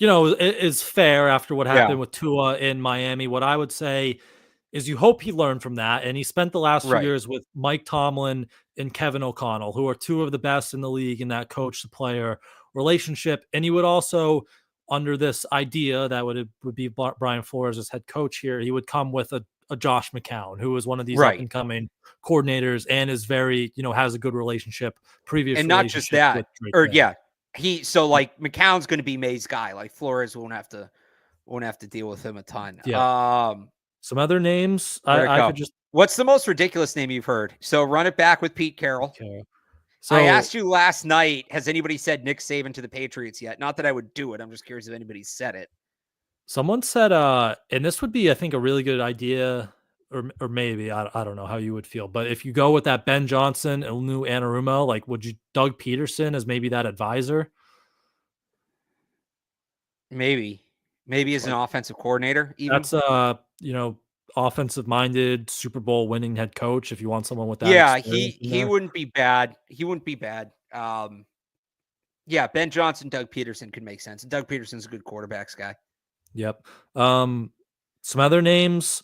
is fair after what happened with Tua in Miami. What I would say is you hope he learned from that. And he spent the last few years with Mike Tomlin and Kevin O'Connell, who are two of the best in the league in that coach to player relationship. And he would also, under this idea that would be Brian Flores as head coach here, he would come with a Josh McCown, who is one of these up and coming coordinators and is very, has a good relationship, and not just that, like McCown's going to be May's guy. Like, Flores won't have to deal with him a ton. Yeah. Some other names I could just. What's the most ridiculous name you've heard? So run it back with Pete Carroll. Okay. So I asked you last night, has anybody said Nick Saban to the Patriots yet? Not that I would do it. I'm just curious if anybody said it. Someone said, and this would be, I think, a really good idea, or maybe, I don't know how you would feel, but if you go with that Ben Johnson, Ilnu Anarumo, like, would you Doug Peterson as maybe that advisor? Maybe as an offensive coordinator. Even that's offensive-minded, Super Bowl winning head coach. If you want someone with that, yeah, he wouldn't be bad. He wouldn't be bad. Yeah, Ben Johnson, Doug Peterson could make sense. Doug Peterson's a good quarterbacks guy. Yep. Some other names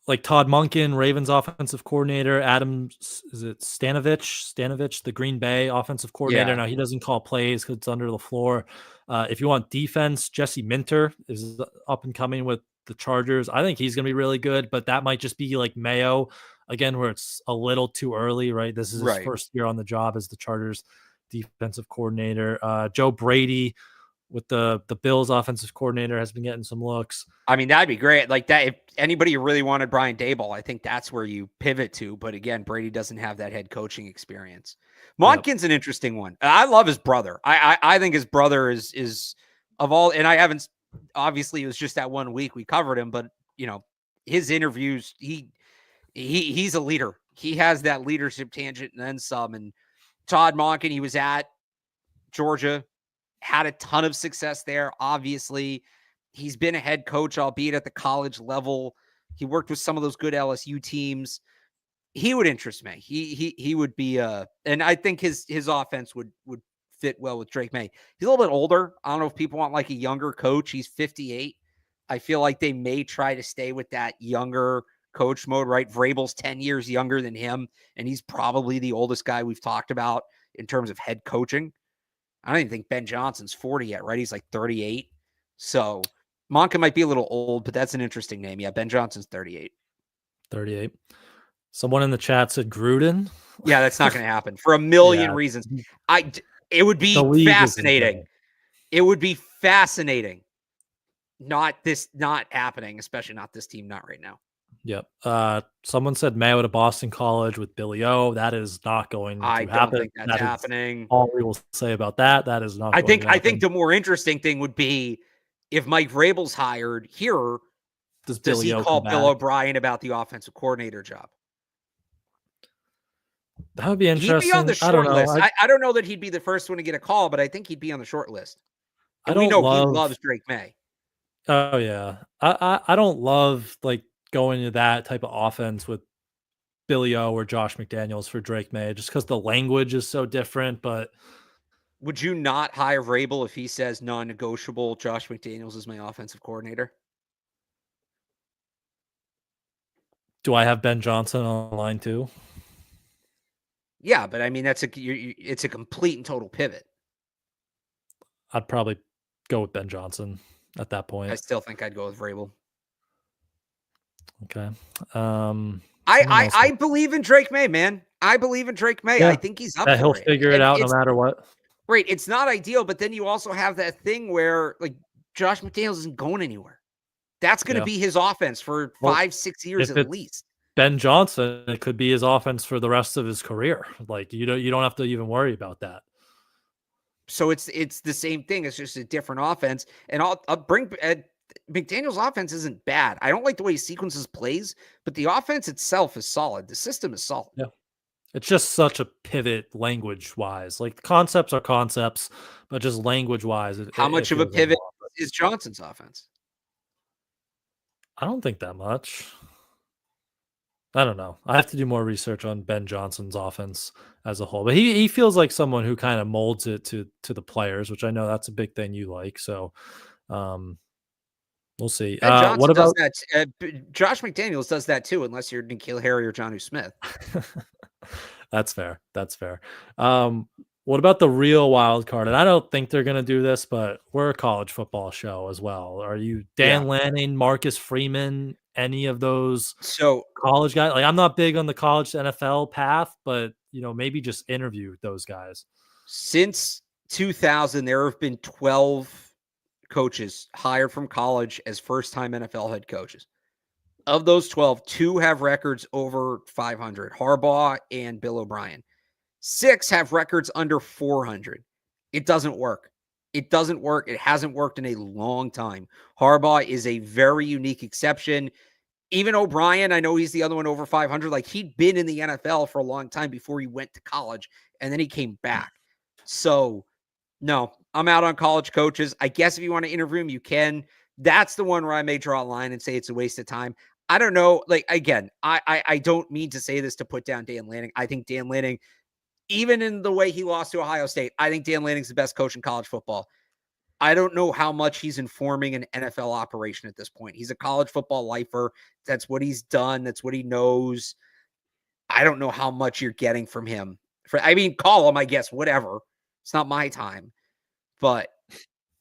like Todd Monken, Ravens offensive coordinator. Adam, is it Stanovich, the Green Bay offensive coordinator. Yeah. Now he doesn't call plays because it's under the floor. If you want defense, Jesse Minter is up and coming with the Chargers. I think he's going to be really good, but that might just be like Mayo again, where it's a little too early, right? This is his first year on the job as the Chargers defensive coordinator. Joe Brady with the Bills offensive coordinator has been getting some looks. I mean, that'd be great. Like that, if anybody really wanted Brian Daboll, I think that's where you pivot to. But again, Brady doesn't have that head coaching experience. Monken's an interesting one. I love his brother. I think his brother is of all, and I haven't, obviously it was just that 1 week we covered him, but his interviews, he's a leader. He has that leadership tangent and then some. And Todd Monken, he was at Georgia, had a ton of success there. Obviously, he's been a head coach, albeit at the college level. He worked with some of those good LSU teams. He would interest me. He would be and I think his offense would fit well with Drake May. He's a little bit older. I don't know if people want like a younger coach. He's 58. I feel like they may try to stay with that younger coach mode, right? Vrabel's 10 years younger than him, and he's probably the oldest guy we've talked about in terms of head coaching. I don't even think Ben Johnson's 40 yet, right? He's like 38. So Monken might be a little old, but that's an interesting name. Yeah, Ben Johnson's 38. 38. Someone in the chat said Gruden. Yeah, that's not going to happen for a million reasons. It would be fascinating. It would be fascinating. Not happening, especially not this team, not right now. Yep. Someone said Mayo at a Boston College with Billy O. That is not going to happen. I don't think that's happening. All we will say about that. That is not. I think the more interesting thing would be if Mike Vrabel's hired here. Does he call Bill O'Brien about the offensive coordinator job? That would be interesting. He'd be on the short list. I don't know that he'd be the first one to get a call, but I think he'd be on the short list. And we know he loves Drake May. Oh yeah, I don't love like going to that type of offense with Billy O or Josh McDaniels for Drake May, just because the language is so different. But would you not hire Vrabel if he says non-negotiable? Josh McDaniels is my offensive coordinator. Do I have Ben Johnson on the line too? Yeah, but I mean it's a complete and total pivot. I'd probably go with Ben Johnson at that point. I still think I'd go with Vrabel. Okay. I believe in Drake May, man. I believe in Drake May. Yeah, I think he's up that he'll figure it out no matter what. Right. It's not ideal, but then you also have that thing where like Josh McDaniels isn't going anywhere. That's going to be his offense for 5-6 years at least. Ben Johnson, it could be his offense for the rest of his career. Like you don't have to even worry about that. So it's the same thing. It's just a different offense. And I'll bring McDaniel's offense isn't bad. I don't like the way he sequences plays, but the offense itself is solid. The system is solid. Yeah. It's just such a pivot language wise. Like the concepts are concepts, but just language wise, How it much of a feels like pivot is Johnson's offense? I don't think that much. I don't know. I have to do more research on Ben Johnson's offense as a whole, but he feels like someone who kind of molds it to the players, which I know that's a big thing you like. So, um, we'll see. Ben What Johnson does about that. Josh McDaniels does that too, unless you're N'Keal Harry or Jonnu Smith. That's fair. That's fair. What about the real wild card? And I don't think they're going to do this, but we're a college football show as well. Are you Dan Yeah. Lanning, Marcus Freeman, any of those So college guys? Like I'm not big on the college to NFL path, but maybe just interview those guys. since 2000, there have been 12 coaches hired from college as first-time NFL head coaches. Of those 12, 2 have records over 500, Harbaugh and Bill O'Brien. 6 have records under 400. It doesn't work. It doesn't work. It hasn't worked in a long time. Harbaugh is a very unique exception. Even O'Brien, I know he's the other one over 500. Like he'd been in the NFL for a long time before he went to college, and then he came back. So, no, I'm out on college coaches. I guess if you want to interview him, you can. That's the one where I may draw a line and say it's a waste of time. I don't know. Like, again, I don't mean to say this to put down Dan Lanning. I think Dan Lanning, even in the way he lost to Ohio State, I think Dan Lanning's the best coach in college football. I don't know how much he's informing an NFL operation at this point. He's a college football lifer. That's what he's done. That's what he knows. I don't know how much you're getting from him. Call him, I guess, whatever. It's not my time. But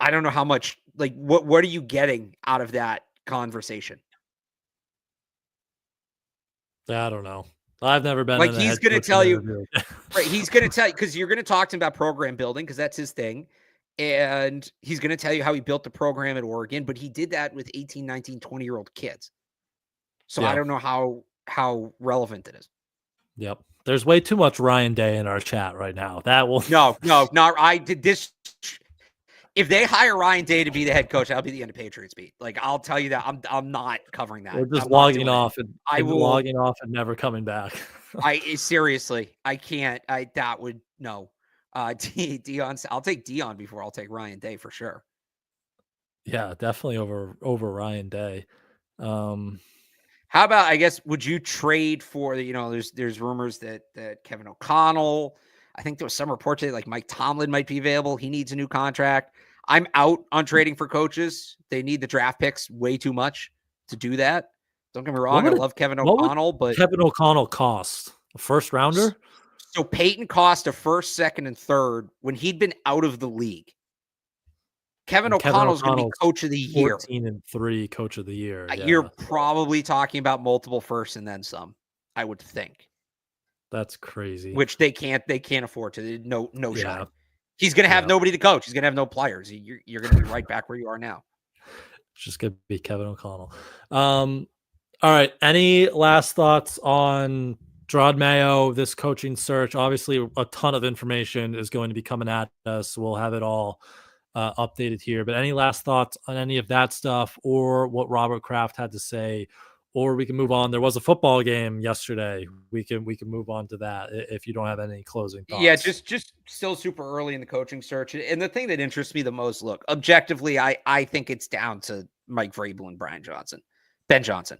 I don't know how much, like, what are you getting out of that conversation? I don't know. I've never been Like, in a he's head going to coaching tell you, interview. right? He's going to tell you, because you're going to talk to him about program building, because that's his thing. And he's going to tell you how he built the program at Oregon, but he did that with 18, 19, 20-year-old kids. So Yeah. I don't know how relevant it is. Yep. There's way too much Ryan Day in our chat right now. That will No. I did this. If they hire Ryan Day to be the head coach, that'll be the end of Patriots Beat. Like, I'll tell you that I'm not covering that. We're just I'm logging off and logging off and never coming back. Seriously, I can't. That would no. Dion, I'll take Dion before I'll take Ryan Day for sure. Yeah, definitely over Ryan Day. How about, I guess, would you trade for there's rumors that Kevin O'Connell, I think there was some report today like Mike Tomlin might be available. He needs a new contract. I'm out on trading for coaches. They need the draft picks way too much to do that. Don't get me wrong. I love Kevin O'Connell, but Kevin O'Connell cost a first rounder. So Peyton cost a first, second, and third when he'd been out of the league. Kevin O'Connell's going to be coach of the year. 14-3 coach of the year. Yeah. You're probably talking about multiple firsts and then some, I would think. That's crazy. Which they can't afford to. No shot. He's going to have nobody to coach. He's going to have no players. You're going to be right back where you are now. It's just going to be Kevin O'Connell. All right. Any last thoughts on Jerod Mayo, this coaching search? Obviously, a ton of information is going to be coming at us. We'll have it all updated here. But any last thoughts on any of that stuff or what Robert Kraft had to say? Or we can move on. There was a football game yesterday. We can move on to that if you don't have any closing thoughts. Yeah, just still super early in the coaching search. And the thing that interests me the most, look, objectively, I think it's down to Mike Vrabel and Ben Johnson.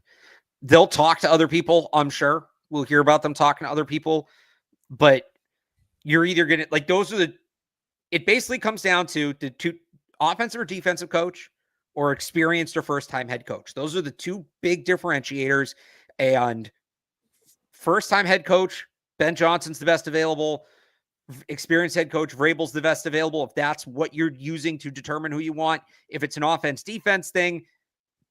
They'll talk to other people, I'm sure. We'll hear about them talking to other people. But you're either going to, like, it basically comes down to the two offensive or defensive coach or experienced or first-time head coach. Those are the two big differentiators. And first-time head coach, Ben Johnson's the best available. Experienced head coach, Vrabel's the best available. If that's what you're using to determine who you want. If it's an offense-defense thing,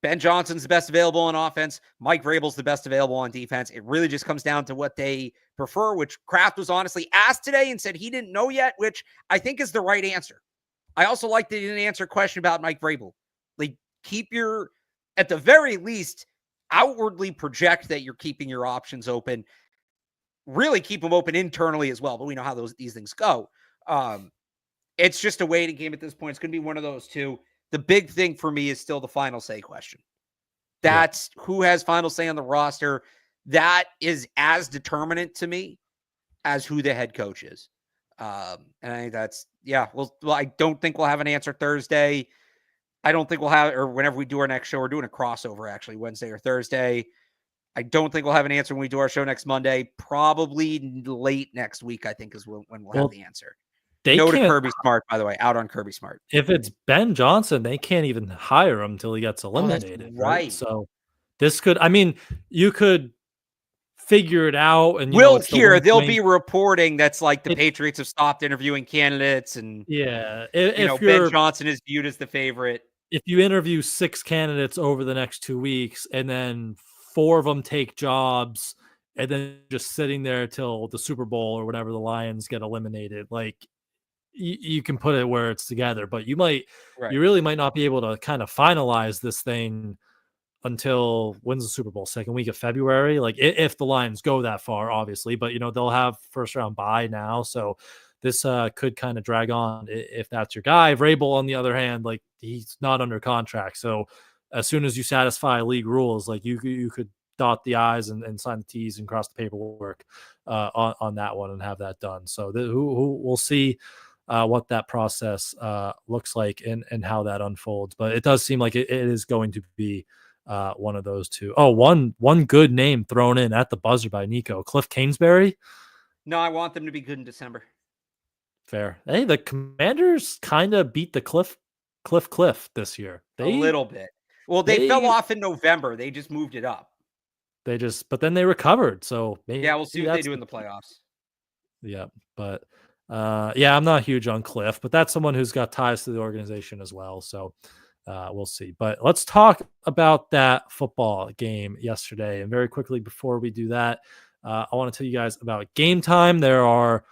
Ben Johnson's the best available on offense. Mike Vrabel's the best available on defense. It really just comes down to what they prefer, which Kraft was honestly asked today and said he didn't know yet, which I think is the right answer. I also like that he didn't answer a question about Mike Vrabel. Like, at the very least, outwardly project that you're keeping your options open, really keep them open internally as well. But we know how these things go. It's just a waiting game at this point. It's going to be one of those two. The big thing for me is still the final say question. That's who has final say on the roster. That is as determinant to me as who the head coach is. And I think that's, well, I don't think we'll have an answer Thursday. I don't think we'll have, or whenever we do our next show, we're doing a crossover actually, Wednesday or Thursday. I don't think we'll have an answer when we do our show next Monday. Probably late next week, I think, is when we'll have the answer. No to Kirby Smart, by the way, out on Kirby Smart. If it's Ben Johnson, they can't even hire him until he gets eliminated. Right. So this could, I mean, you could figure it out. And they'll be reporting that's like the Patriots have stopped interviewing candidates, and if Ben Johnson is viewed as the favorite. If you interview 6 candidates over the next 2 weeks and then 4 of them take jobs and then just sitting there till the Super Bowl or whatever, the Lions get eliminated, like you can put it where it's together, but you really might not be able to kind of finalize this thing until when's the Super Bowl? Second week of February. Like if the Lions go that far, obviously, but they'll have first round bye now. So this could kind of drag on if that's your guy. Vrabel, on the other hand, like he's not under contract. So as soon as you satisfy league rules, like you could dot the I's and sign the T's and cross the paperwork on that one and have that done. So who we'll see what that process looks like and how that unfolds. But it does seem like it is going to be one of those two. Oh, one good name thrown in at the buzzer by Nico, Cliff Kingsbury. No, I want them to be good in December. Fair. Hey, the Commanders kind of beat the Cliff this year. A little bit. Well, they fell off in November. They just moved it up. But then they recovered. So maybe, we'll see what they do in the playoffs. Yeah, but I'm not huge on Cliff, but that's someone who's got ties to the organization as well. So we'll see. But let's talk about that football game yesterday. And very quickly before we do that, I want to tell you guys about Game Time. There are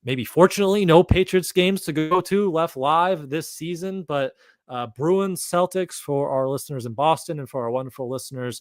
maybe fortunately no Patriots games to go to left live this season, but Bruins Celtics for our listeners in Boston and for our wonderful listeners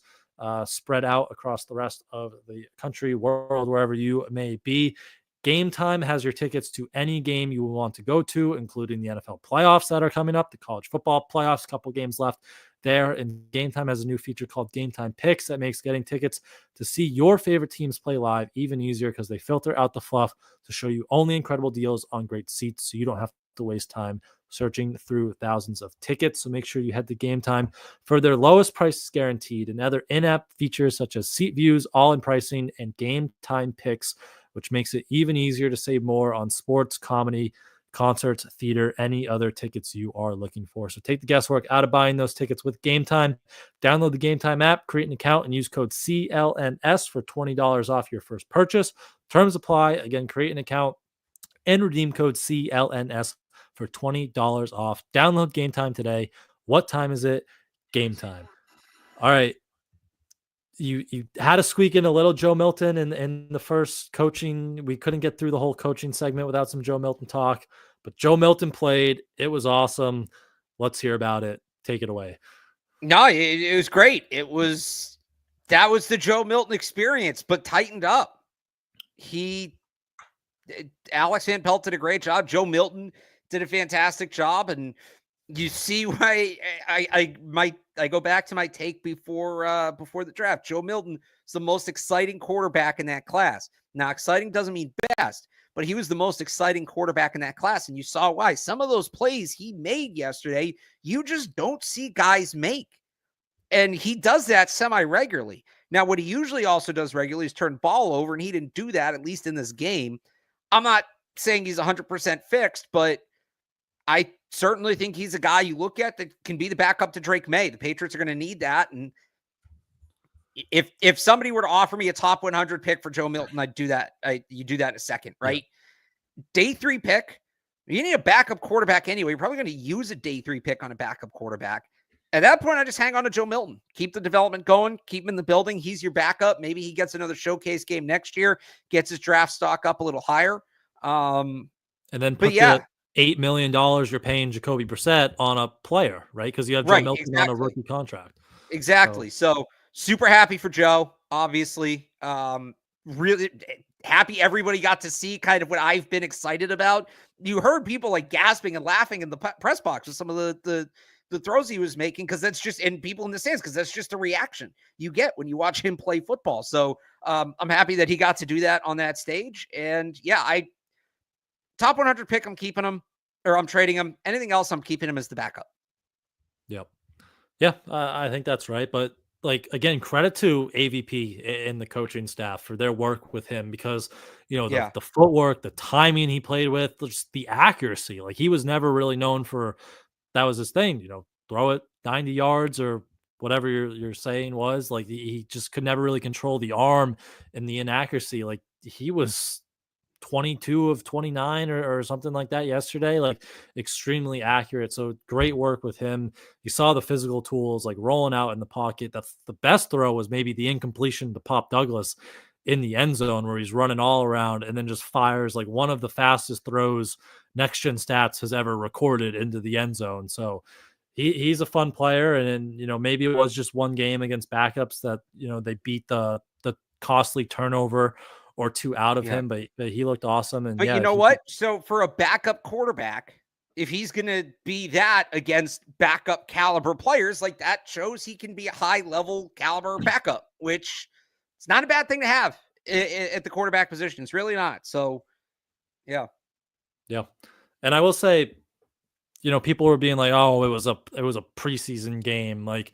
spread out across the rest of the country, world, wherever you may be. Game Time has your tickets to any game you want to go to, including the NFL playoffs that are coming up, the college football playoffs, a couple games left there. And Game Time has a new feature called Game Time Picks that makes getting tickets to see your favorite teams play live even easier because they filter out the fluff to show you only incredible deals on great seats, so you don't have to waste time searching through thousands of tickets. So make sure you head to Game Time for their lowest prices guaranteed and other in-app features such as seat views, all-in pricing, and Game Time Picks, which makes it even easier to save more on sports, comedy, concerts, theater, any other tickets you are looking for. So take the guesswork out of buying those tickets with Game Time. Download the Game Time app, create an account, and use code CLNS for $20 off your first purchase. Terms apply. Again, create an account and redeem code CLNS for $20 off. Download Game Time today. What time is it? Game Time. All right. You had to squeak in a little Joe Milton in the first coaching. We couldn't get through the whole coaching segment without some Joe Milton talk, but Joe Milton played. It was awesome. Let's hear about it. Take it away. No, it was great. That was the Joe Milton experience, but tightened up. Alex Van Pelt did a great job. Joe Milton did a fantastic job, and you see why I go back to my take before the draft. Joe Milton is the most exciting quarterback in that class. Now, exciting doesn't mean best, but he was the most exciting quarterback in that class, and you saw why. Some of those plays he made yesterday, you just don't see guys make, and he does that semi-regularly. Now, what he usually also does regularly is turn ball over, and he didn't do that, at least in this game. I'm not saying he's 100% fixed, but I certainly think he's a guy you look at that can be the backup to Drake May. The Patriots are going to need that. And if somebody were to offer me a top 100 pick for Joe Milton, I'd do that. You do that in a second, right? Yeah. Day 3 pick. You need a backup quarterback anyway. You're probably going to use a day 3 pick on a backup quarterback. At that point, I just hang on to Joe Milton. Keep the development going. Keep him in the building. He's your backup. Maybe he gets another showcase game next year, gets his draft stock up a little higher. And then put the $8 million you're paying Jacoby Brissett on a player, right? Because you have Joe Milton on a rookie contract. Exactly. So super happy for Joe, obviously. Really happy everybody got to see kind of what I've been excited about. You heard people like gasping and laughing in the press box with some of the throws he was making, because that's just, and people in the stands, because that's just a reaction you get when you watch him play football. So I'm happy that he got to do that on that stage. And yeah, I top 100 pick, I'm keeping him, or I'm trading him. Anything else, I'm keeping him as the backup. Yep. Yeah, I think that's right. But like again, credit to AVP and the coaching staff for their work with him, because Yeah. the footwork, the timing he played with, just the accuracy. Like he was never really known for that was his thing. Throw it 90 yards or whatever you're saying was like he just could never really control the arm and the inaccuracy. Like he was 22 of 29 or something like that yesterday, like extremely accurate. So great work with him. You saw the physical tools like rolling out in the pocket. That's the best throw was maybe the incompletion to Pop Douglas in the end zone where he's running all around and then just fires like one of the fastest throws Next Gen Stats has ever recorded into the end zone. So he's a fun player. And maybe it was just one game against backups that, they beat the costly turnover or two out of Yeah. him, but he looked awesome. And But yeah, you know what? So for a backup quarterback, if he's going to be that against backup caliber players, like that shows he can be a high level caliber backup, which it's not a bad thing to have at the quarterback position. It's really not. So yeah. Yeah. And I will say, people were being like, "Oh, it was a preseason game." Like,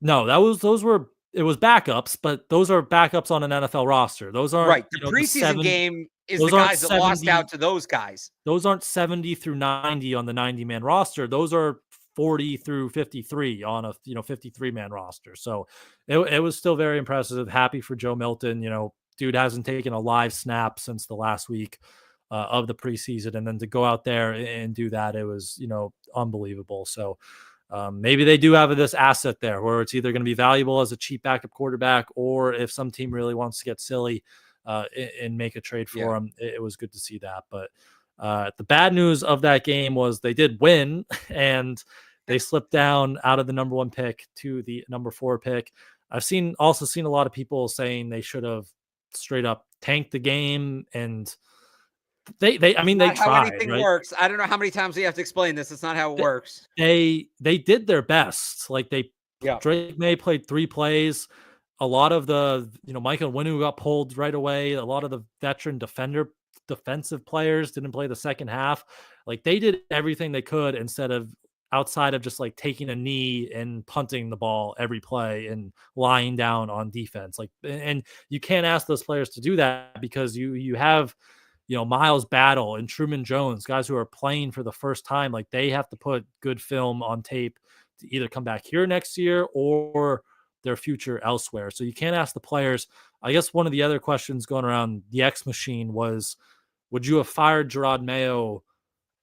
no, it was backups, but those are backups on an NFL roster. Those aren't, Right. The the preseason 7 game is the those aren't guys that lost 70 out to those guys. those aren't 70 through 90 on the 90-man roster. Those are 40 through 53 on a 53-man roster. So it was still very impressive. Happy for Joe Milton. Dude hasn't taken a live snap since the last week of the preseason, and then to go out there and do that, it was unbelievable. So maybe they do have this asset there where it's either going to be valuable as a cheap backup quarterback, or if some team really wants to get silly and make a trade for him, it was good to see that. But the bad news of that game was they did win and they slipped down out of the number 1 pick to the number 4 pick. I've also seen a lot of people saying they should have straight up tanked the game, and they tried, how anything right? works. I don't know how many times we have to explain this. It's not how it works. They did their best. Like Drake May played 3 plays. A lot of the, Michael Winu got pulled right away. A lot of the veteran defensive players didn't play the second half. Like they did everything they could outside of just like taking a knee and punting the ball every play and lying down on defense. Like, and you can't ask those players to do that because you have, Miles Battle and Truman Jones, guys who are playing for the first time. Like they have to put good film on tape to either come back here next year or their future elsewhere. So you can't ask the players. I guess one of the other questions going around the X machine was, would you have fired Jerod Mayo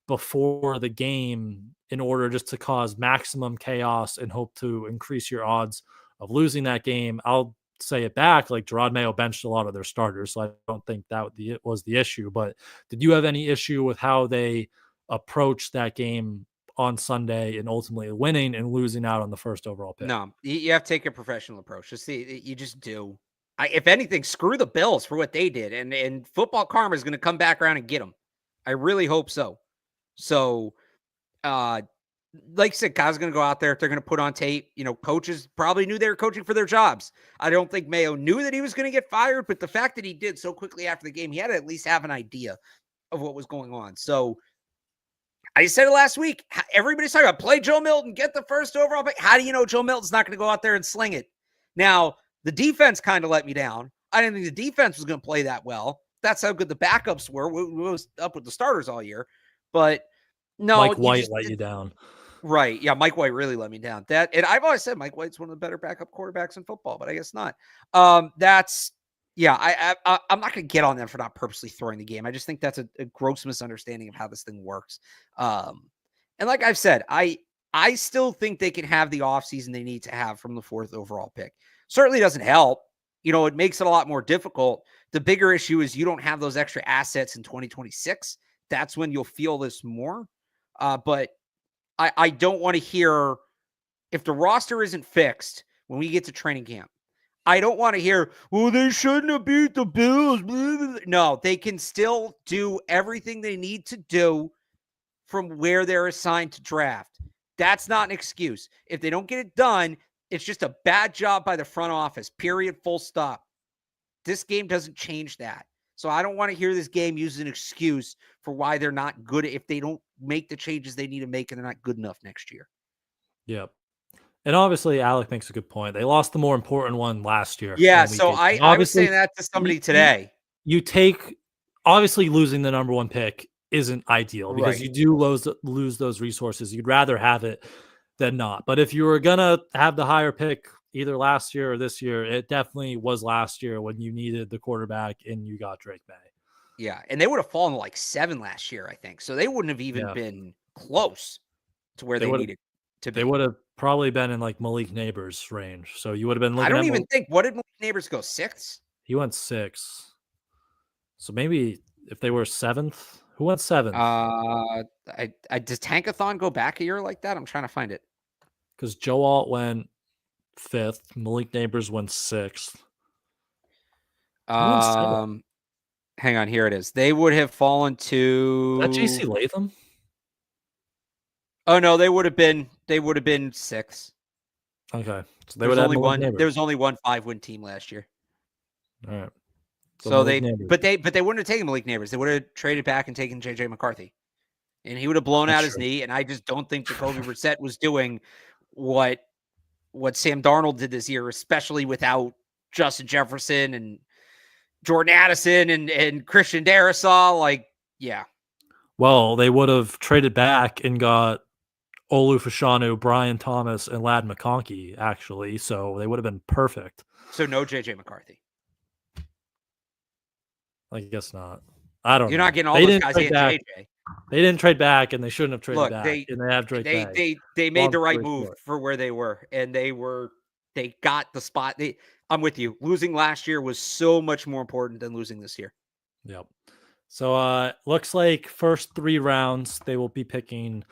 before the game in order just to cause maximum chaos and hope to increase your odds of losing that game? I'll say it back, like Jerod Mayo benched a lot of their starters, so I don't think that was the issue. But did you have any issue with how they approached that game on Sunday and ultimately winning and losing out on the first overall pick? No, you have to take a professional approach. You just do. If anything, screw the Bills for what they did, and football karma is going to come back around and get them. I really hope so. So, like I said, guys are going to go out there. They're going to put on tape. Coaches probably knew they were coaching for their jobs. I don't think Mayo knew that he was going to get fired, but the fact that he did so quickly after the game, he had to at least have an idea of what was going on. So I said it last week. Everybody's talking about play Joe Milton, get the first overall pick. How do you know Joe Milton's not going to go out there and sling it? Now, the defense kind of let me down. I didn't think the defense was going to play that well. That's how good the backups were. We was up with the starters all year. But no, Mike White let you down. Right. Yeah, Mike White really let me down. And I've always said Mike White's one of the better backup quarterbacks in football, but I guess not. I'm not going to get on them for not purposely throwing the game. I just think that's a gross misunderstanding of how this thing works. And like I've said, I still think they can have the offseason they need to have from the 4th overall pick. Certainly doesn't help. It makes it a lot more difficult. The bigger issue is you don't have those extra assets in 2026. That's when you'll feel this more. But I don't want to hear, if the roster isn't fixed when we get to training camp, I don't want to hear, well, they shouldn't have beat the Bills. No, they can still do everything they need to do from where they're assigned to draft. That's not an excuse. If they don't get it done, it's just a bad job by the front office, period, full stop. This game doesn't change that. So I don't want to hear this game use an excuse for why they're not good if they don't make the changes they need to make and they're not good enough next year. Yep. And obviously, Alec makes a good point. They lost the more important one last year Yeah, in week so 18. I was Obviously, saying that to somebody you, today. you take obviously losing the number one pick isn't ideal because you do lose those resources. You'd rather have it than not. But if you were gonna have the higher pick either last year or this year, it definitely was last year when you needed the quarterback and you got Drake May. Yeah, and they would have fallen to like 7 last year, I think. So they wouldn't have even been close to where they needed to be. They would have probably been in like Malik Neighbors' range. So you would have been I looking don't at even think, what did Malik Neighbors go, 6th? he went 6. So maybe if they were 7th, who went 7th? Does Tankathon go back a year like that? I'm trying to find it. Because Joe Alt went 5th, Malik Neighbors went 6th. Hang on, here it is. They would have fallen to. Is that JC Latham? Oh no, they would have been 6th. Okay, so they would have Malik Neighbors. There was only one 5-win team last year. All right. So they wouldn't have taken Malik Neighbors. They would have traded back and taken JJ McCarthy, and he would have blown out his knee. And I just don't think Jacoby Brissett was doing what Sam Darnold did this year, especially without Justin Jefferson and Jordan Addison and Christian Darrisaw. Like, yeah. Well, they would have traded back and got Olu Fashanu, Brian Thomas, and Ladd McConkey, actually. So they would have been perfect. So no JJ McCarthy. I guess not. I don't know. You're not getting all those guys and JJ. They didn't trade back, and they shouldn't have traded back. And they have Drake back. They made the right move for where they were, and they got the spot. I'm with you. Losing last year was so much more important than losing this year. Yep. So looks like first 3 rounds they will be picking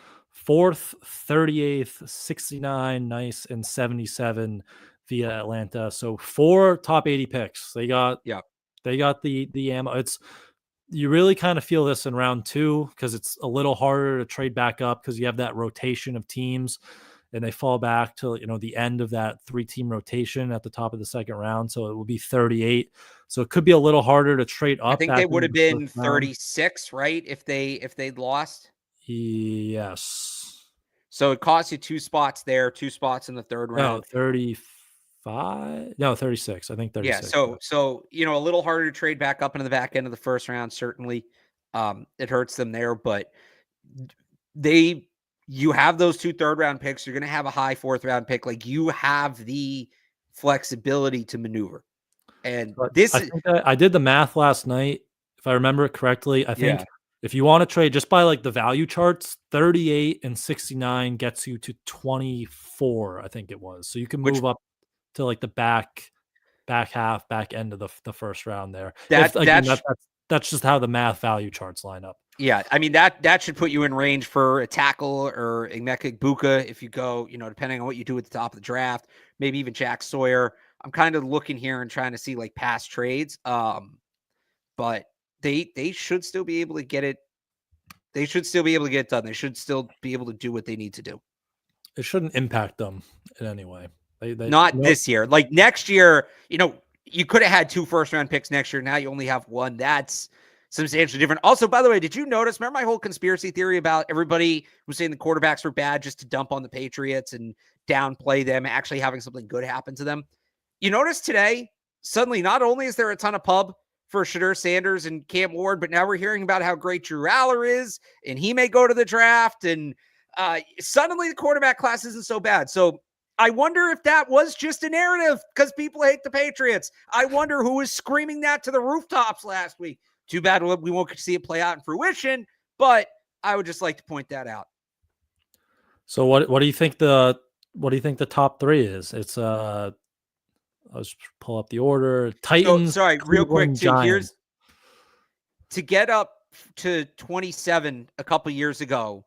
4th, 38th, 69, nice, and 77 via Atlanta. So 4 top 80 picks. They got the ammo. You really kind of feel this in round 2 because it's a little harder to trade back up because you have that rotation of teams and they fall back to the end of that 3-team rotation at the top of the second round. So it will be 38. So it could be a little harder to trade up. I think they would have been 36, right? If they'd lost. Yes. So it costs you 2 spots there, 2 spots in the third round. 35. No, 36. I think 36. Yeah. So a little harder to trade back up into the back end of the first round. Certainly, it hurts them there, but you have those 2 third-round picks. You're going to have a high 4th-round pick. Like, you have the flexibility to maneuver. And I did the math last night. If I remember it correctly, I think if you want to trade just by like the value charts, 38 and 69 gets you to 24, I think it was. So you can move up to like the back end of the first round there. That's just how the math value charts line up. Yeah, I mean that should put you in range for a tackle or Emeka Egbuka if you go, depending on what you do at the top of the draft, maybe even Jack Sawyer. I'm kind of looking here and trying to see like past trades. But they should still be able to get it. They should still be able to get it done. They should still be able to do what they need to do. It shouldn't impact them in any way. Not this year. Like next year, you could have had 2 first-round picks next year. Now you only have 1. That's substantially different. Also, by the way, did you notice? Remember my whole conspiracy theory about everybody who's saying the quarterbacks were bad just to dump on the Patriots and downplay them actually having something good happen to them? You notice today, suddenly, not only is there a ton of pub for Shedeur Sanders and Cam Ward, but now we're hearing about how great Drew Aller is, and he may go to the draft, and suddenly the quarterback class isn't so bad. So I wonder if that was just a narrative because people hate the Patriots. I wonder who was screaming that to the rooftops last week. Too bad we won't see it play out in fruition, but I would just like to point that out. So what do you think the top 3 is? It's let's pull up the order. Titans. Sorry, real quick too. Giants. Here's to get up to 27 a couple years ago.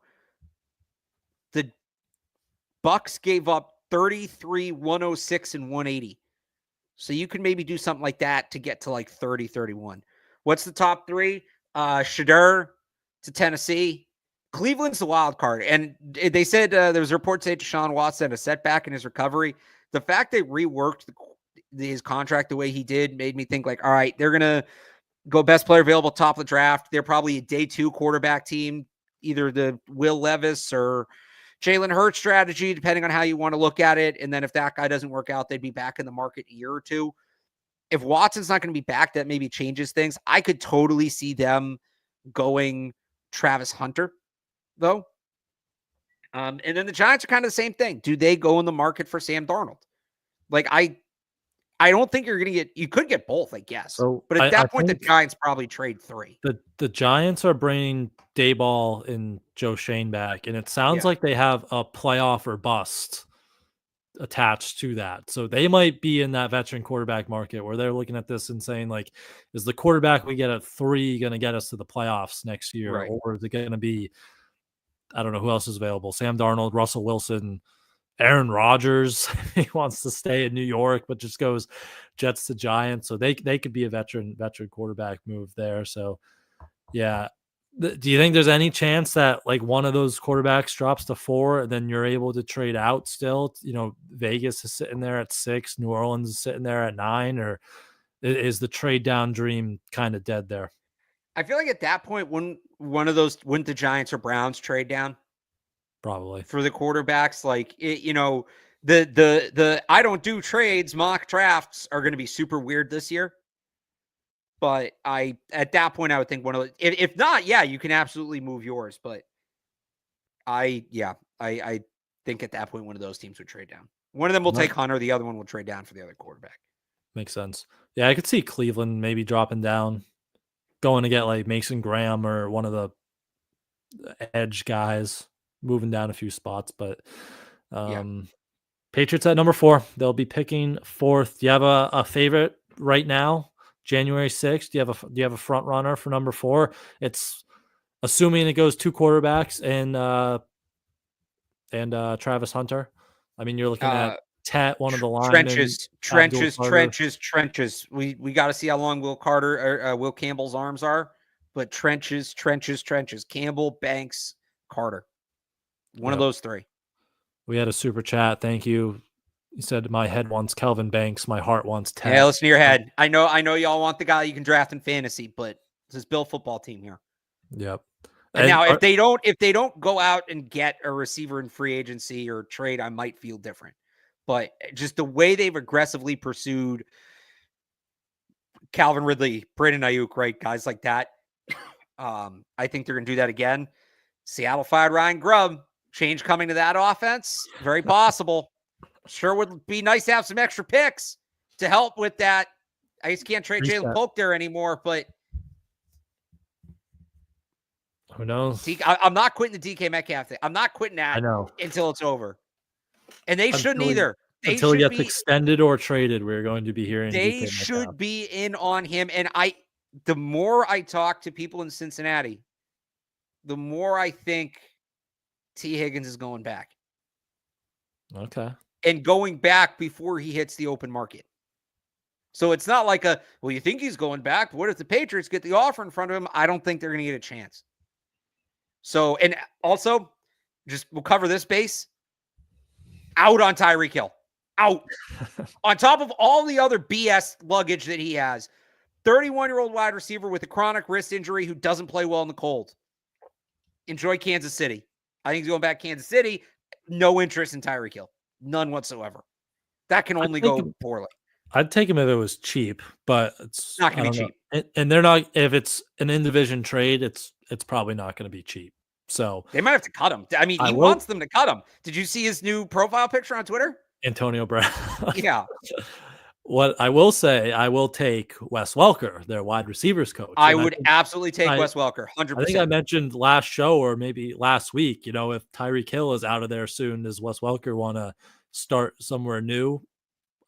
The Bucks gave up 33, 106, and 180. So you can maybe do something like that to get to like 30, 31. What's the top three? Shadur to Tennessee. Cleveland's the wild card. And they said there was a report saying Deshaun Watson had a setback in his recovery. The fact they reworked his contract the way he did made me think like, all right, they're going to go best player available top of the draft. They're probably a day 2 quarterback team, either the Will Levis or Jalen Hurts strategy, depending on how you want to look at it. And then if that guy doesn't work out, they'd be back in the market a year or two. If Watson's not going to be back, that maybe changes things. I could totally see them going Travis Hunter, though. And then the Giants are kind of the same thing. Do they go in the market for Sam Darnold? Like, I don't think you're going to get – you could get both, I guess. So but at that point, the Giants probably trade 3. The Giants are bringing Dayball and Joe Shane back, and it sounds like they have a playoff or bust attached to that. So they might be in that veteran quarterback market where they're looking at this and saying, like, is the quarterback we get at 3 going to get us to the playoffs next year? Right. Or is it going to be, I don't know who else is available, Sam Darnold, Russell Wilson, Aaron Rodgers? He wants to stay in New York, but just goes Jets to Giants. So they could be a veteran quarterback move there. So yeah. Do you think there's any chance that like one of those quarterbacks drops to 4 and then you're able to trade out still? You know, Vegas is sitting there at 6, New Orleans is sitting there at 9, or is the trade down dream kind of dead there? I feel like at that point, wouldn't the Giants or Browns trade down? Probably for the quarterbacks. Like, the I don't do trades mock drafts are going to be super weird this year. But at that point, I would think one of if not, yeah, you can absolutely move yours. But I think at that point, one of those teams would trade down. One of them will take Hunter. The other one will trade down for the other quarterback. Makes sense. Yeah, I could see Cleveland maybe dropping down, going to get like Mason Graham or one of the edge guys, moving down a few spots. But Patriots at number 4. They'll be picking 4th. Do you have a favorite right now? January 6th. Do you have a front runner for number 4? It's assuming it goes 2 quarterbacks and Travis Hunter. I mean, you're looking at Tet, one of the linemen. Trenches. We got to see how long Will Campbell's arms are, but trenches. Campbell, Banks, Carter. One of those 3. We had a super chat. Thank you. He said, my head wants Kelvin Banks. My heart wants Ted. Yeah, listen to your head. I know y'all want the guy you can draft in fantasy, but this is Bill football team here. Yep. And now if they don't go out and get a receiver in free agency or trade, I might feel different. But just the way they've aggressively pursued Calvin Ridley, Brandon Ayuk, right? Guys like that. I think they're going to do that again. Seattle fired Ryan Grubb. Change coming to that offense. Very possible. Sure would be nice to have some extra picks to help with that. I just can't trade Jalen Polk there anymore, but who knows? I'm not quitting the DK Metcalf thing. I'm not quitting that until it's over. And they shouldn't either. Until he gets extended or traded, we're going to be hearing they should be in on him. And the more I talk to people in Cincinnati, the more I think T. Higgins is going back. Okay. And going back before he hits the open market. So it's not like you think he's going back. What if the Patriots get the offer in front of him? I don't think they're going to get a chance. So, and also, we'll cover this base. Out on Tyreek Hill. Out. On top of all the other BS luggage that he has. 31-year-old wide receiver with a chronic wrist injury who doesn't play well in the cold. Enjoy Kansas City. I think he's going back to Kansas City. No interest in Tyreek Hill. None whatsoever. That can only go poorly. I'd take him if it was cheap, but it's not going to be cheap. And they're not. If it's an in-division trade, it's probably not going to be cheap. So they might have to cut him. I mean, he wants them to cut him. Did you see his new profile picture on Twitter? Antonio Brown. Yeah. What I will say, I will take Wes Welker, their wide receivers coach. I would absolutely take Wes Welker, 100%. I think I mentioned last show or maybe last week, if Tyreek Hill is out of there soon, does Wes Welker want to start somewhere new?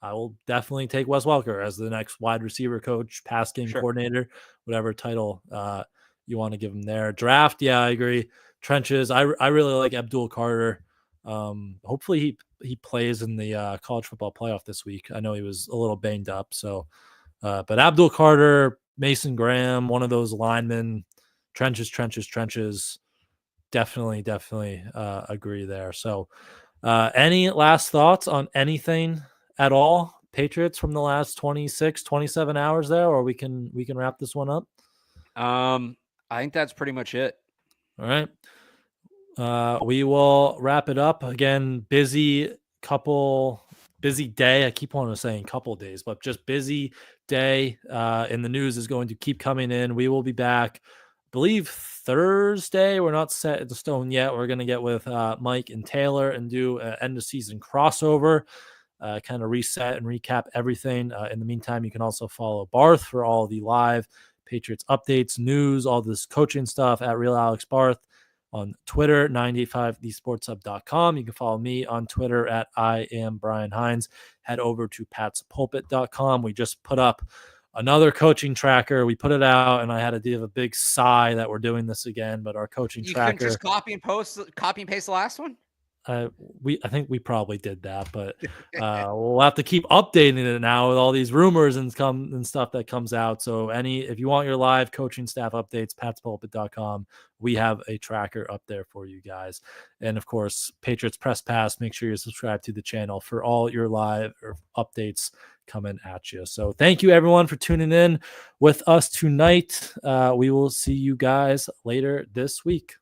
I will definitely take Wes Welker as the next wide receiver coach, pass game coordinator, whatever title you want to give him there. Draft, yeah, I agree. Trenches, I really like Abdul Carter. Hopefully he plays in the college football playoff this week. I know he was a little banged up. So, but Abdul Carter, Mason Graham, one of those linemen, trenches. Definitely agree there. So, any last thoughts on anything at all? Patriots from the last 26, 27 hours there, or we can wrap this one up. I think that's pretty much it. All right. We will wrap it up. Again, busy day. I keep on saying couple days, but just busy day. And the news is going to keep coming in. We will be back, I believe, Thursday. We're not set in stone yet. We're going to get with Mike and Taylor and do an end of season crossover, kind of reset and recap everything. In the meantime, you can also follow Barth for all the live Patriots updates, news, all this coaching stuff at Real Alex Barth on Twitter, 985thesportshub.com. You can follow me on Twitter at I am Brian Hines. Head over to patspulpit.com. We just put up another coaching tracker. We put it out, and I had to give a big sigh that we're doing this again. But our coaching tracker. You couldn't just copy and paste the last one? I think we probably did that, but we'll have to keep updating it now with all these rumors and stuff that comes out. So if you want your live coaching staff updates, patspulpit.com, we have a tracker up there for you guys. And of course, Patriots Press Pass, make sure you subscribe to the channel for all your live updates coming at you. So thank you everyone for tuning in with us tonight. We will see you guys later this week.